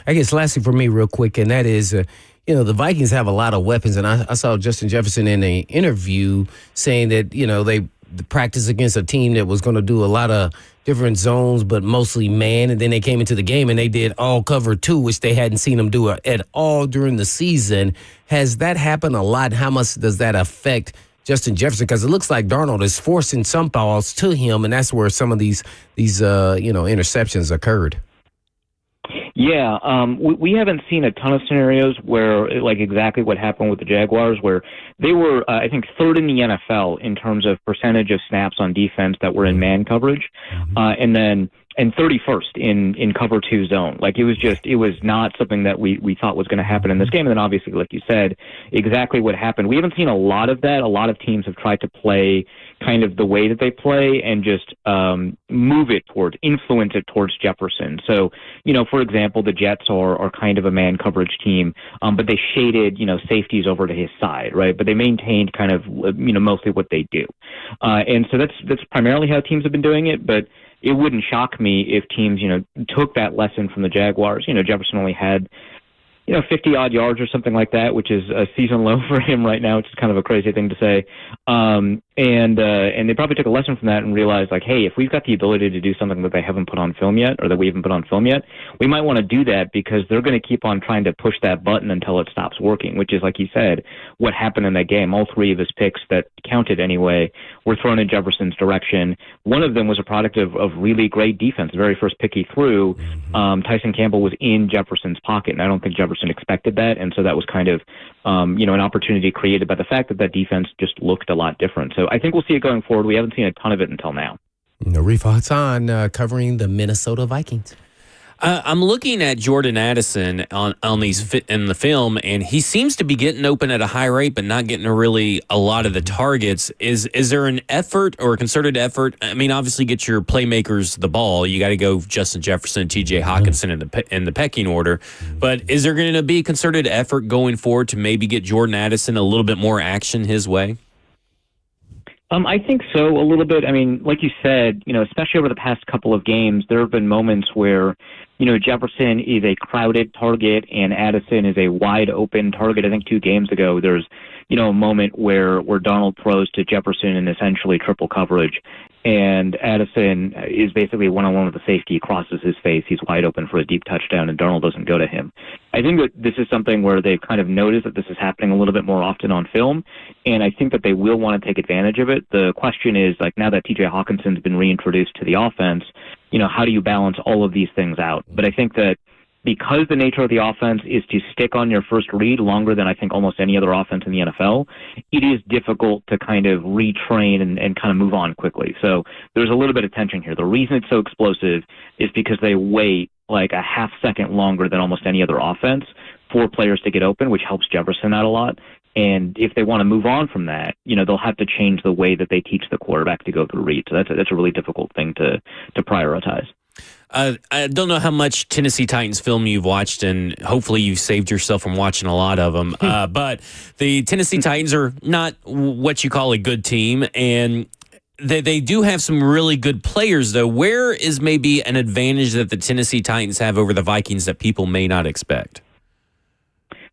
I guess lastly for me real quick, and that is, the Vikings have a lot of weapons. And I saw Justin Jefferson in an interview saying that, they practiced against a team that was going to do a lot of different zones, but mostly man. And then they came into the game and they did all cover 2, which they hadn't seen them do at all during the season. Has that happened a lot? How much does that affect Justin Jefferson? Because it looks like Darnold is forcing some balls to him, and that's where some of these interceptions occurred. Yeah, we haven't seen a ton of scenarios where, like exactly what happened with the Jaguars, where they were, I think, 3rd in the NFL in terms of percentage of snaps on defense that were in man coverage. And then and 31st in cover 2 zone. Like it was not something that we thought was going to happen in this game. And then obviously, like you said, exactly what happened. We haven't seen a lot of that. A lot of teams have tried to play kind of the way that they play and just influence it towards Jefferson. So, for example, the Jets are kind of a man coverage team, but they shaded, safeties over to his side, right? But they maintained kind of, mostly what they do. And so that's primarily how teams have been doing it, but it wouldn't shock me if teams, took that lesson from the Jaguars. Jefferson only had, 50-odd yards or something like that, which is a season low for him right now, which is kind of a crazy thing to say. And they probably took a lesson from that and realized, like, hey, if we've got the ability to do something that they haven't put on film yet, or that we haven't put on film yet, we might want to do that because they're going to keep on trying to push that button until it stops working, which is, like you said, what happened in that game. All 3 of his picks that counted anyway were thrown in Jefferson's direction. One of them was a product of really great defense. The very first pick he threw, Tyson Campbell was in Jefferson's pocket, and I don't think Jefferson expected that, and so that was kind of an opportunity created by the fact that defense just looked a lot different. So I think we'll see it going forward. We haven't seen a ton of it until now. Arif Hasan covering the Minnesota Vikings. I'm looking at Jordan Addison on these in the film, and he seems to be getting open at a high rate, but not getting a lot of the targets. Is there an effort or a concerted effort? I mean, obviously, get your playmakers the ball. You got to go Justin Jefferson, T.J. Hawkinson in the pecking order. But is there going to be a concerted effort going forward to maybe get Jordan Addison a little bit more action his way? I think so, a little bit. I mean, like you said, especially over the past couple of games, there have been moments where, Jefferson is a crowded target and Addison is a wide open target. I think 2 games ago, there's, a moment where Donald throws to Jefferson in essentially triple coverage, and Addison is basically one-on-one with the safety, crosses his face, he's wide open for a deep touchdown, and Darnold doesn't go to him. I think that this is something where they've kind of noticed that this is happening a little bit more often on film, and I think that they will want to take advantage of it. The question is, like, now that T.J. Hawkinson's been reintroduced to the offense, how do you balance all of these things out? But I think that because the nature of the offense is to stick on your first read longer than I think almost any other offense in the NFL, it is difficult to kind of retrain and kind of move on quickly. So there's a little bit of tension here. The reason it's so explosive is because they wait like a half second longer than almost any other offense for players to get open, which helps Jefferson out a lot. And if they want to move on from that, they'll have to change the way that they teach the quarterback to go through reads. So that's a really difficult thing to prioritize. I don't know how much Tennessee Titans film you've watched, and hopefully you've saved yourself from watching a lot of them. But the Tennessee Titans are not what you call a good team, and they do have some really good players, though. Where is maybe an advantage that the Tennessee Titans have over the Vikings that people may not expect?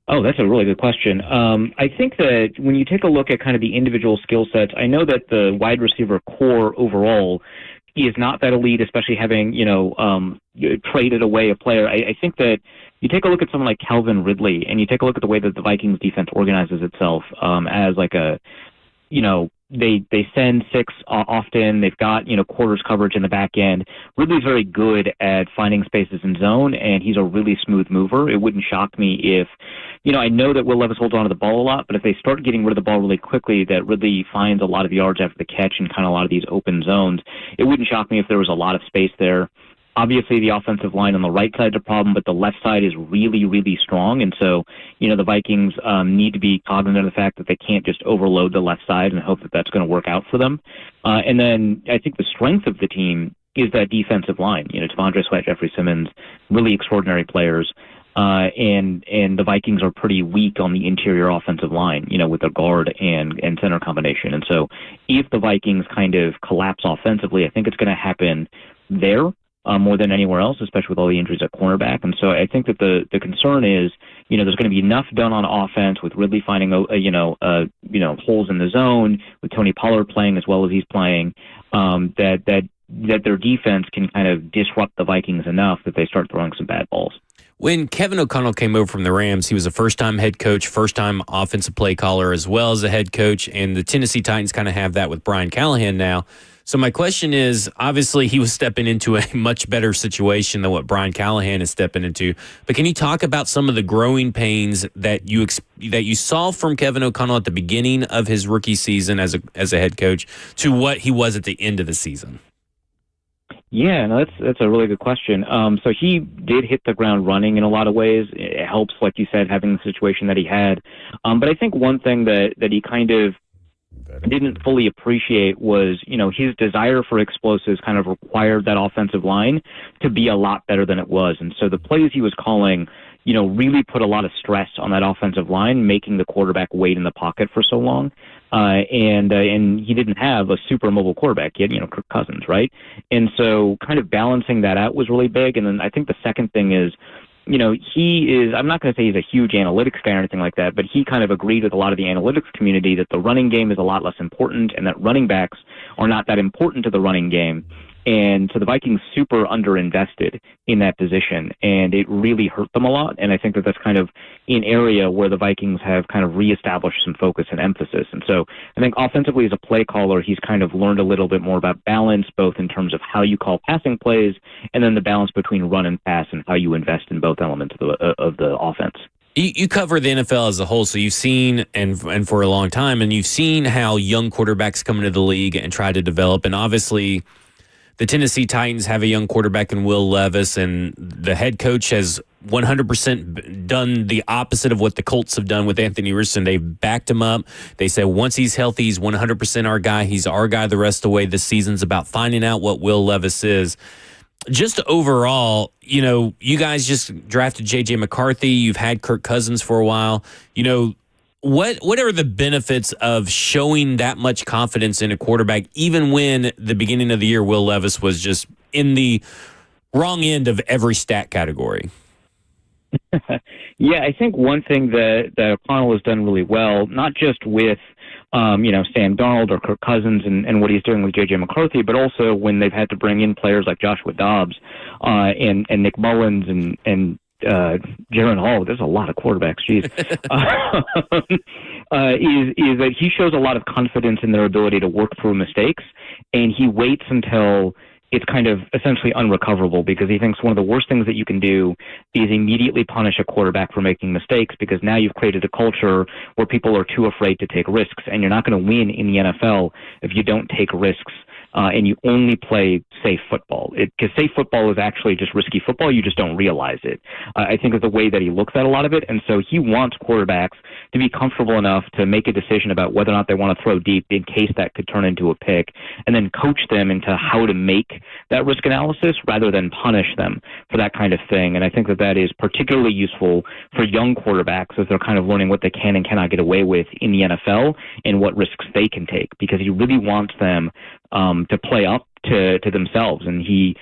Oh, that's a really good question. I think that when you take a look at kind of the individual skill sets, I know that the wide receiver core overall is not that elite, especially having, traded away a player. I think that you take a look at someone like Calvin Ridley, and you take a look at the way that the Vikings defense organizes itself as like a, they send 6 often. They've got, quarters coverage in the back end. Ridley's very good at finding spaces in zone, and he's a really smooth mover. It wouldn't shock me if, I know that Will Levis holds on to the ball a lot, but if they start getting rid of the ball really quickly, that Ridley finds a lot of yards after the catch and kind of a lot of these open zones. It wouldn't shock me if there was a lot of space there. Obviously, the offensive line on the right side is a problem, but the left side is really, really strong. And so, the Vikings need to be cognizant of the fact that they can't just overload the left side and hope that that's going to work out for them. And then I think the strength of the team is that defensive line. T'Vondre Sweat, Jeffrey Simmons, really extraordinary players. And the Vikings are pretty weak on the interior offensive line, with their guard and center combination. And so if the Vikings kind of collapse offensively, I think it's going to happen there. More than anywhere else, especially with all the injuries at cornerback. And so I think that the concern is, there's going to be enough done on offense with Ridley finding, holes in the zone, with Tony Pollard playing as well as he's playing, that their defense can kind of disrupt the Vikings enough that they start throwing some bad balls. When Kevin O'Connell came over from the Rams, he was a first-time head coach, first-time offensive play caller, as well as a head coach, and the Tennessee Titans kind of have that with Brian Callahan now. So my question is, obviously he was stepping into a much better situation than what Brian Callahan is stepping into. But can you talk about some of the growing pains that you saw from Kevin O'Connell at the beginning of his rookie season as a head coach to what he was at the end of the season? Yeah, no, that's a really good question. So he did hit the ground running in a lot of ways. It helps, like you said, having the situation that he had. But I think one thing that he kind of didn't fully appreciate was, his desire for explosives kind of required that offensive line to be a lot better than it was. And so the plays he was calling, really put a lot of stress on that offensive line, making the quarterback wait in the pocket for so long. And he didn't have a super mobile quarterback. He had, Kirk Cousins, right? And so kind of balancing that out was really big. And then I think the second thing is, I'm not going to say he's a huge analytics guy or anything like that, but he kind of agreed with a lot of the analytics community that the running game is a lot less important and that running backs are not that important to the running game. And so the Vikings super underinvested in that position, and it really hurt them a lot. And I think that that's kind of an area where the Vikings have kind of reestablished some focus and emphasis. And so I think offensively as a play caller, he's kind of learned a little bit more about balance, both in terms of how you call passing plays and then the balance between run and pass and how you invest in both elements of the offense. You cover the NFL as a whole, so you've seen, and for a long time, and you've seen how young quarterbacks come into the league and try to develop. And obviously, the Tennessee Titans have a young quarterback in Will Levis, and the head coach has 100% done the opposite of what the Colts have done with Anthony Richardson. They've backed him up. They said once he's healthy, he's 100% our guy. He's our guy the rest of the way. This season's about finding out what Will Levis is. Just overall, you guys just drafted J.J. McCarthy. You've had Kirk Cousins for a while. What are the benefits of showing that much confidence in a quarterback, even when the beginning of the year Will Levis was just in the wrong end of every stat category? Yeah, I think one thing that O'Connell has done really well, not just with Sam Darnold or Kirk Cousins and what he's doing with J.J. McCarthy, but also when they've had to bring in players like Joshua Dobbs and Nick Mullins and Jaron Hall, there's a lot of quarterbacks, geez, is that he shows a lot of confidence in their ability to work through mistakes, and he waits until it's kind of essentially unrecoverable, because he thinks one of the worst things that you can do is immediately punish a quarterback for making mistakes, because now you've created a culture where people are too afraid to take risks, and you're not going to win in the NFL if you don't take risks. And you only play safe football. Because safe football is actually just risky football. You just don't realize it. I think of the way that he looks at a lot of it. And so he wants quarterbacks to be comfortable enough to make a decision about whether or not they want to throw deep in case that could turn into a pick, and then coach them into how to make that risk analysis rather than punish them for that kind of thing. And I think that is particularly useful for young quarterbacks as they're kind of learning what they can and cannot get away with in the NFL and what risks they can take, because he really wants them to play up to themselves. And he,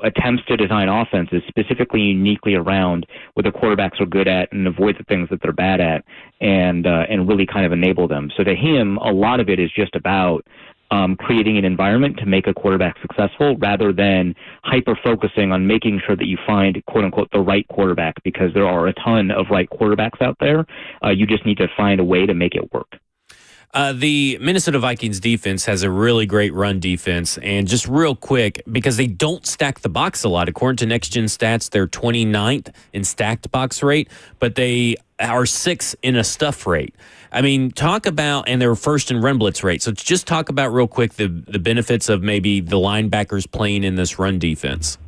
attempts to design offenses specifically uniquely around what the quarterbacks are good at and avoid the things that they're bad at, and really kind of enable them. So to him, a lot of it is just about creating an environment to make a quarterback successful rather than hyper-focusing on making sure that you find, quote-unquote, the right quarterback, because there are a ton of right quarterbacks out there. You just need to find a way to make it work. The Minnesota Vikings defense has a really great run defense. And just real quick, because they don't stack the box a lot. According to Next Gen Stats, they're 29th in stacked box rate, but they are 6th in a stuff rate. I mean, talk about, and they're first in run blitz rate. So just talk about real quick the benefits of maybe the linebackers playing in this run defense.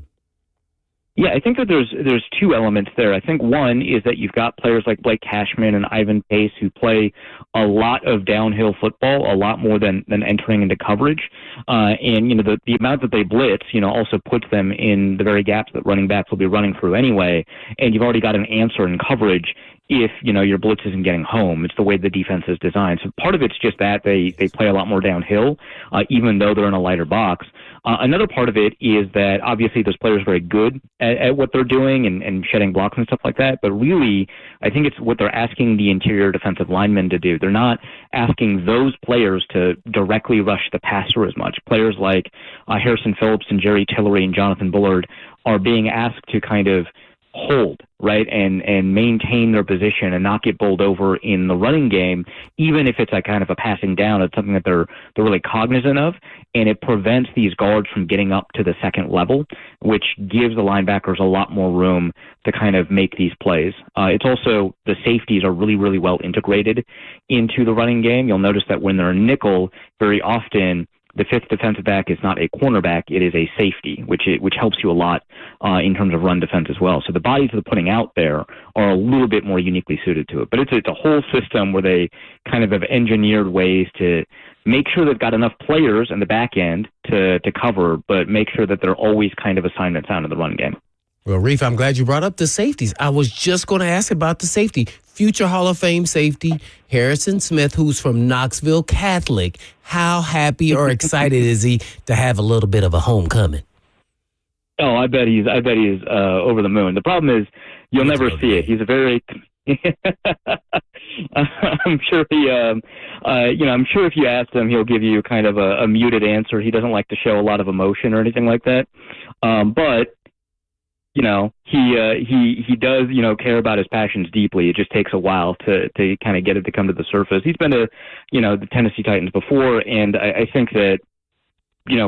Yeah, I think that there's two elements there. I think one is that you've got players like Blake Cashman and Ivan Pace who play a lot of downhill football, a lot more than entering into coverage. And, the amount that they blitz, also puts them in the very gaps that running backs will be running through anyway. And you've already got an answer in coverage if, your blitz isn't getting home. It's the way the defense is designed. So part of it's just that they play a lot more downhill, even though they're in a lighter box. Another part of it is that obviously those players are very good at what they're doing and shedding blocks and stuff like that. But really, I think it's what they're asking the interior defensive linemen to do. They're not asking those players to directly rush the passer as much. Players like Harrison Phillips and Jerry Tillery and Jonathan Bullard are being asked to kind of hold, right, and maintain their position and not get bowled over in the running game, even if it's a kind of a passing down. It's something that they're really cognizant of, and it prevents these guards from getting up to the second level, which gives the linebackers a lot more room to kind of make these plays. It's also, the safeties are really, really well integrated into the running game. You'll notice that when they're in nickel, very often the fifth defensive back is not a cornerback; it is a safety, which helps you a lot in terms of run defense as well. So the bodies they're putting out there are a little bit more uniquely suited to it. But it's a whole system where they kind of have engineered ways to make sure they've got enough players in the back end to cover, but make sure that they're always kind of assignment sound in the run game. Well, Reef, I'm glad you brought up the safeties. I was just going to ask about the safety. Future Hall of Fame safety, Harrison Smith, who's from Knoxville Catholic. How happy or excited is he to have a little bit of a homecoming? Oh, I bet he's over the moon. The problem is you'll never see it. He's a very I'm sure I'm sure if you asked him, he'll give you kind of a muted answer. He doesn't like to show a lot of emotion or anything like that. But he does, care about his passions deeply. It just takes a while to kind of get it to come to the surface. He's been to, the Tennessee Titans before, and I think that,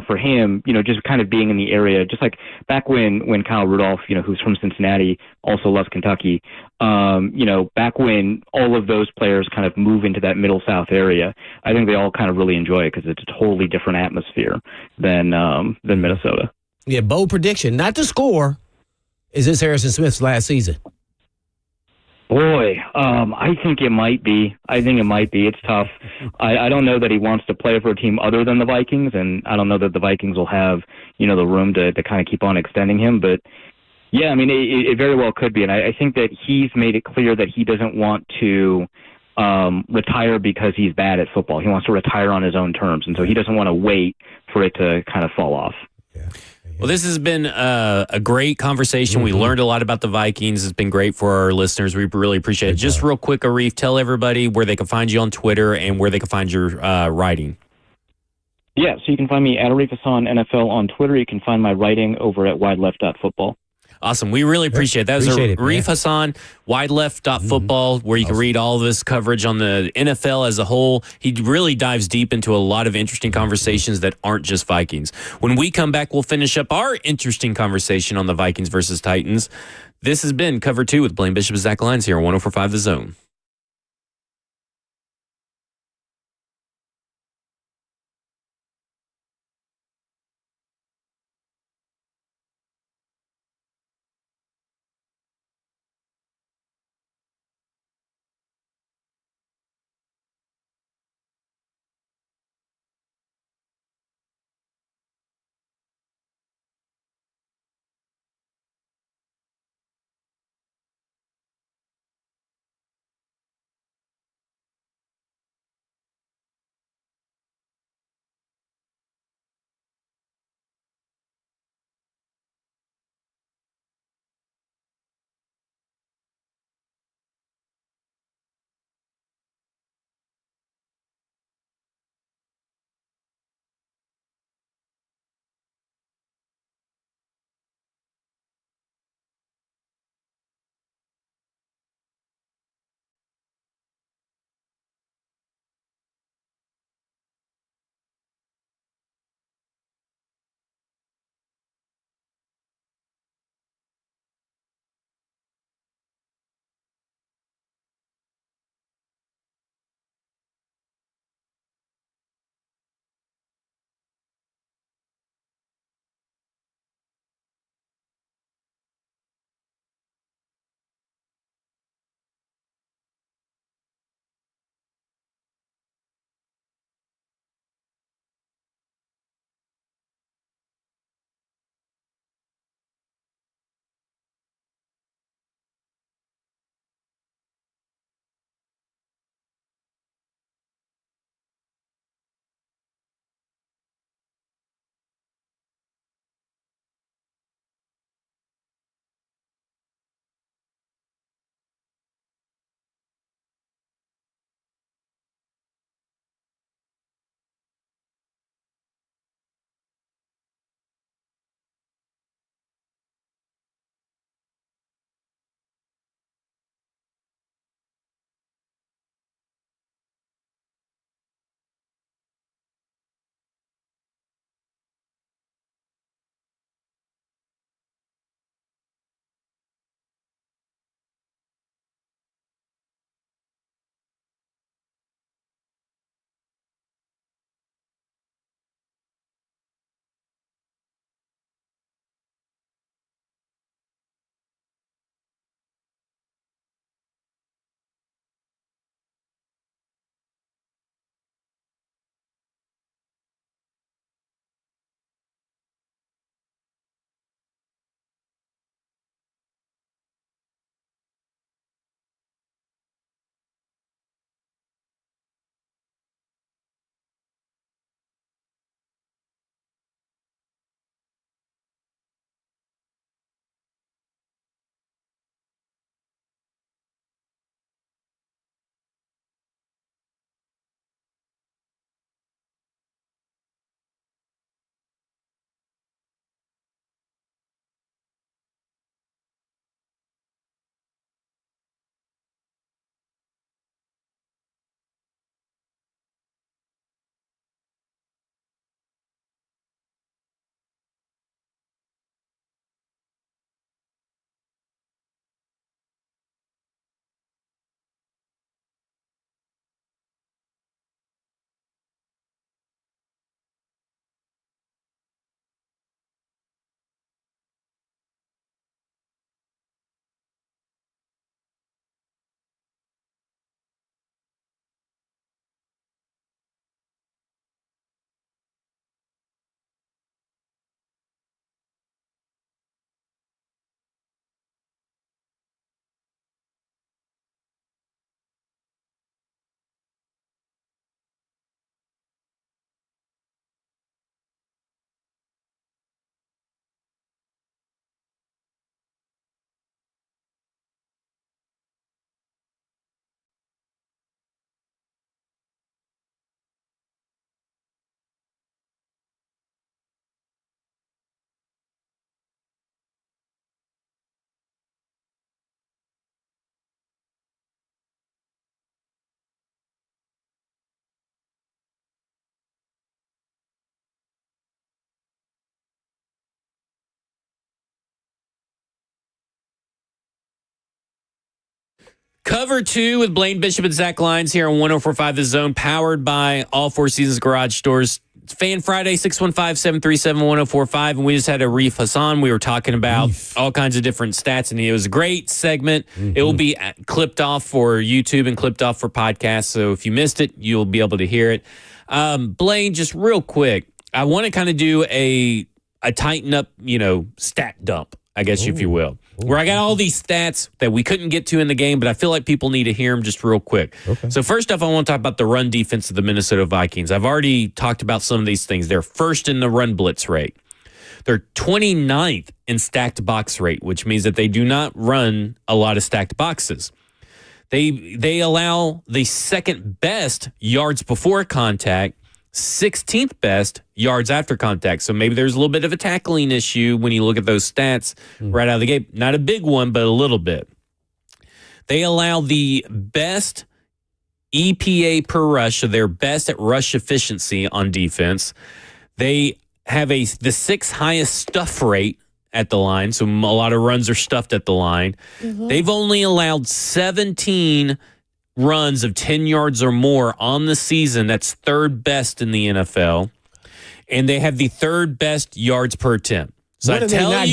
for him, just kind of being in the area, just like back when Kyle Rudolph, who's from Cincinnati, also loves Kentucky, back when all of those players kind of move into that Middle South area, I think they all kind of really enjoy it because it's a totally different atmosphere than Minnesota. Yeah, bold prediction. Not to score. Is this Harrison Smith's last season? Boy, I think it might be. It's tough. I don't know that he wants to play for a team other than the Vikings, and I don't know that the Vikings will have, the room to kind of keep on extending him. But, yeah, I mean, it very well could be. And I think that he's made it clear that he doesn't want to retire because he's bad at football. He wants to retire on his own terms, and so he doesn't want to wait for it to kind of fall off. Yeah. Well, this has been a great conversation. We learned a lot about the Vikings. It's been great for our listeners. We really appreciate it. Just real quick, Arif, tell everybody where they can find you on Twitter and where they can find your writing. Yeah, so you can find me at Arif Hasan NFL on Twitter. You can find my writing over at wideleft.football. Awesome. We really appreciate it. That was Arif Hassan, wideleft.football, where you can read all of this coverage on the NFL as a whole. He really dives deep into a lot of interesting conversations that aren't just Vikings. When we come back, we'll finish up our interesting conversation on the Vikings versus Titans. This has been Cover 2 with Blaine Bishop and Zach Lyons here on 104.5 The Zone. Cover 2 with Blaine Bishop and Zach Lyons here on 104.5 The Zone, powered by All Four Seasons Garage Stores. Fan Friday, 615-737-1045. And we just had Arif Hasan. We were talking about all kinds of different stats, and it was a great segment. It will be clipped off for YouTube and clipped off for podcasts. So if you missed it, you'll be able to hear it. Blaine, just real quick, I want to kind of do a tighten up, stat dump, I guess, if you will, where I got all these stats that we couldn't get to in the game, but I feel like people need to hear them just real quick. Okay. So first off, I want to talk about the run defense of the Minnesota Vikings. I've already talked about some of these things. They're first in the run blitz rate. They're 29th in stacked box rate, which means that they do not run a lot of stacked boxes. They allow the second best yards before contact, 16th best yards after contact. So maybe there's a little bit of a tackling issue when you look at those stats right out of the gate. Not a big one, but a little bit. They allow the best EPA per rush, so they're best at rush efficiency on defense. They have the sixth highest stuff rate at the line, so a lot of runs are stuffed at the line. They've only allowed 17 runs of 10 yards or more on the season. That's third best in the NFL. And they have the third best yards per attempt. So I tell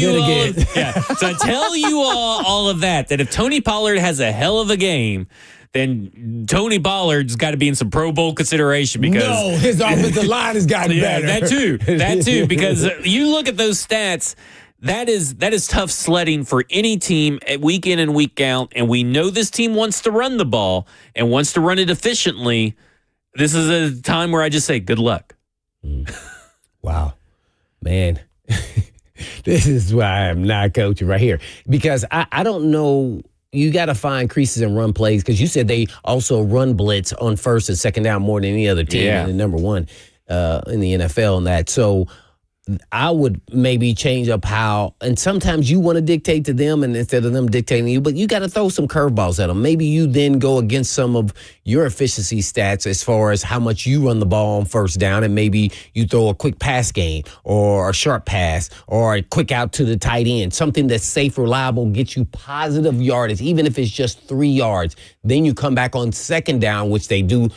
you all of that if Tony Pollard has a hell of a game, then Tony Pollard's got to be in some Pro Bowl consideration because his offensive line has gotten better. That too, because you look at those stats. That is tough sledding for any team week in and week out, and we know this team wants to run the ball and wants to run it efficiently. This is a time where I just say good luck. Wow, man. This is why I'm not coaching right here, because I don't know. You got to find creases and run plays, because you said they also run blitz on first and second down more than any other team, and the number one in the NFL in that. So I would maybe change up how, and sometimes you want to dictate to them and instead of them dictating you, but you got to throw some curveballs at them. Maybe you then go against some of your efficiency stats as far as how much you run the ball on first down, and maybe you throw a quick pass game or a sharp pass or a quick out to the tight end, something that's safe, reliable, gets you positive yardage, even if it's just 3 yards. Then you come back on second down, which they do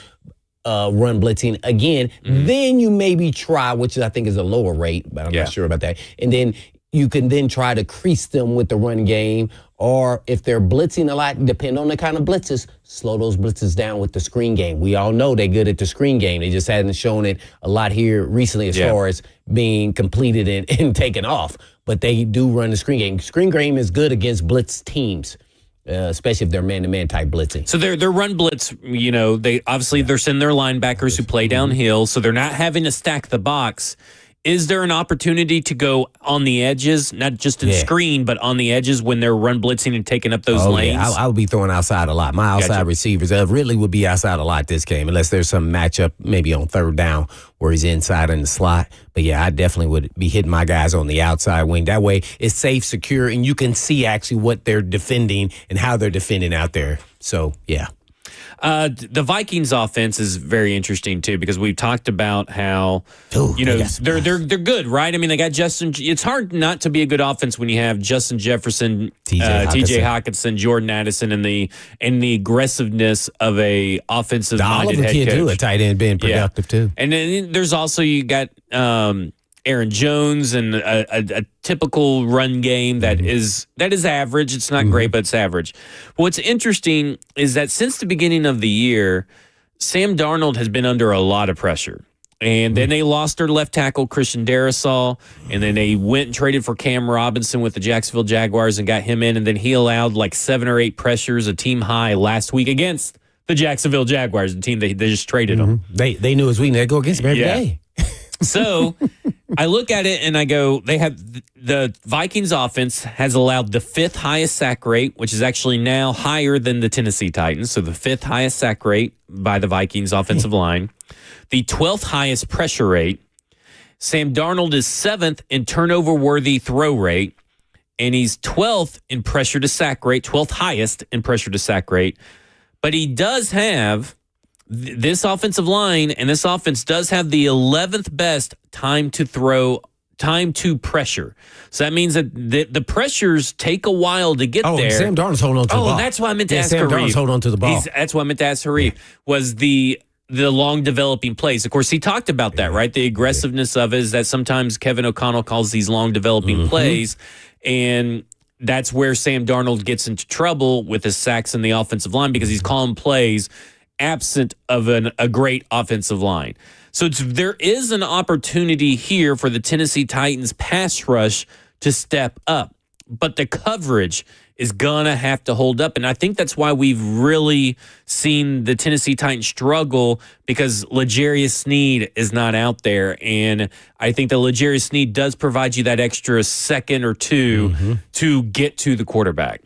run blitzing again, then you maybe try, which I think is a lower rate, but I'm not sure about that. And then you can then try to crease them with the run game, or if they're blitzing a lot, depend on the kind of blitzes, slow those blitzes down with the screen game. We all know they're good at the screen game. They just hadn't shown it a lot here recently as far as being completed and taken off, but they do run the screen game. Screen game is good against blitz teams. Especially if they're man-to-man type blitzing. So their run blitz, they obviously they're sending their linebackers who play downhill, so they're not having to stack the box. Is there an opportunity to go on the edges, not just in screen, but on the edges when they're run blitzing and taking up those lanes? Yeah. I would be throwing outside a lot. My outside receivers really would be outside a lot this game, unless there's some matchup maybe on third down where he's inside in the slot. But yeah, I definitely would be hitting my guys on the outside wing. That way it's safe, secure, and you can see actually what they're defending and how they're defending out there. So, yeah. The Vikings offense is very interesting too, because we've talked about how they're good, right? I mean, they got Justin. It's hard not to be a good offense when you have Justin Jefferson, T.J. Hawkinson, Jordan Addison, and the aggressiveness of a offensive minded head coach. Too, a tight end being productive too. And then there's also you got Aaron Jones and a typical run game that is average. It's not great, but it's average. What's interesting is that since the beginning of the year, Sam Darnold has been under a lot of pressure. And then they lost their left tackle, Christian Darrisaw, and then they went and traded for Cam Robinson with the Jacksonville Jaguars and got him in, and then he allowed like 7 or 8 pressures, a team high last week against the Jacksonville Jaguars, the team they just traded them. They knew his weakness. They go against him every day. So I look at it and I go, they have the Vikings offense has allowed the 5th highest sack rate, which is actually now higher than the Tennessee Titans. So the 5th highest sack rate by the Vikings offensive line, the 12th highest pressure rate. Sam Darnold is 7th in turnover worthy throw rate, and he's 12th in pressure to sack rate, 12th highest in pressure to sack rate. But he does have this offensive line, and this offense does have the 11th best time to throw time to pressure. So that means that the pressures take a while to get there. Sam Darnold's holding on to the ball. Oh, that's why I meant to ask Sam Arif. Darnold's holding on to the ball. That's why I meant to ask Arif, was the long developing plays. Of course, he talked about that, right? The aggressiveness of it is that sometimes Kevin O'Connell calls these long developing plays, and that's where Sam Darnold gets into trouble with his sacks in the offensive line because he's calling plays absent of a great offensive line. So there is an opportunity here for the Tennessee Titans pass rush to step up, but the coverage is going to have to hold up. And I think that's why we've really seen the Tennessee Titans struggle, because L'Jarius Sneed is not out there. And I think that L'Jarius Sneed does provide you that extra second or two to get to the quarterback.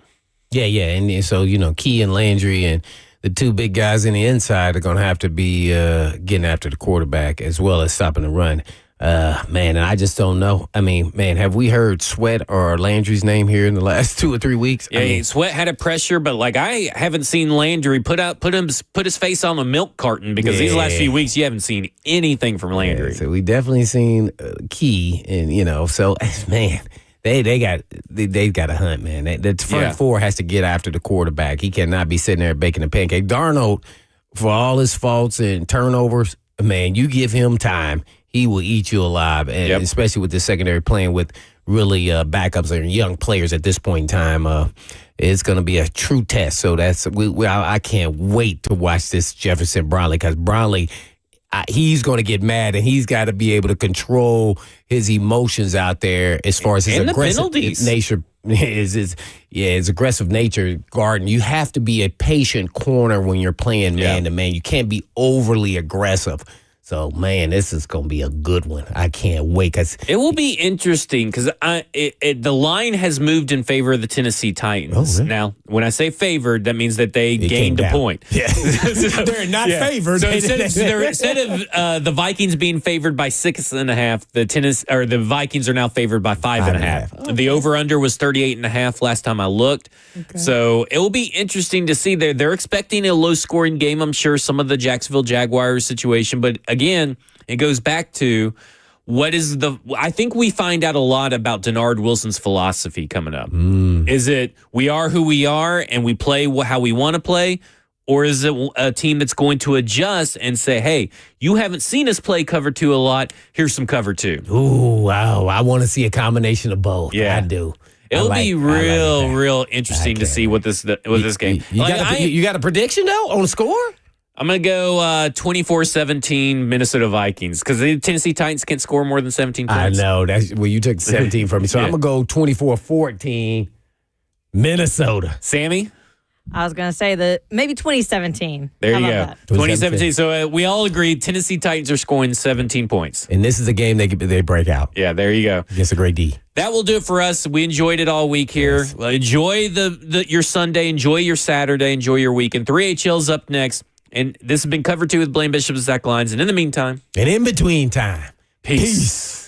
Yeah. And so, Key and Landry and the two big guys in the inside are going to have to be getting after the quarterback as well as stopping the run. Man, and I just don't know. I mean, man, have we heard Sweat or Landry's name here in the last 2 or 3 weeks? Yeah, Sweat had a pressure, but I haven't seen Landry put his face on the milk carton, because these last few weeks you haven't seen anything from Landry. Yeah, so we definitely seen Key, and so man, they got to hunt, man. The front four has to get after the quarterback. He cannot be sitting there baking a pancake. Darnold, for all his faults and turnovers, man, you give him time, he will eat you alive, and especially with the secondary playing with really backups and young players at this point in time. It's going to be a true test. So I can't wait to watch this Jefferson Brownlee, because Brownlee, he's going to get mad, and he's got to be able to control his emotions out there as far as his aggressive nature. His aggressive nature, Garden. You have to be a patient corner when you're playing man to man. You can't be overly aggressive. So, man, this is going to be a good one. I can't wait. It will be interesting, because the line has moved in favor of the Tennessee Titans. Oh, really? Now, when I say favored, that means that they gained a point. Yeah. They're not favored. So instead of the Vikings being favored by 6.5, the Vikings are now favored by 5.5. Okay. The over-under was 38.5 last time I looked. Okay. So it will be interesting to see. They're expecting a low-scoring game, I'm sure, some of the Jacksonville Jaguars situation, but again, it goes back to I think we find out a lot about Denard Wilson's philosophy coming up. Is it we are who we are and we play how we want to play? Or is it a team that's going to adjust and say, hey, you haven't seen us play cover 2 a lot. Here's some cover 2. Ooh, wow. I want to see a combination of both. Yeah. I do. It'll be real interesting to see what this game. You got a prediction, though, on the score? I'm going to go 24-17 Minnesota Vikings, because the Tennessee Titans can't score more than 17 points. I know. You took 17 from me. So I'm going to go 24-14 Minnesota. Sammy? I was going to say maybe 2017. There you go. 2017. So we all agreed Tennessee Titans are scoring 17 points. And this is a game they break out. Yeah, there you go. Against a great D. That will do it for us. We enjoyed it all week here. Yes. Well, enjoy your Sunday. Enjoy your Saturday. Enjoy your weekend. 3HL's up next. And this has been Cover 2 with Blaine Bishop and Zach Lyons. And in the meantime. And in between time. Peace.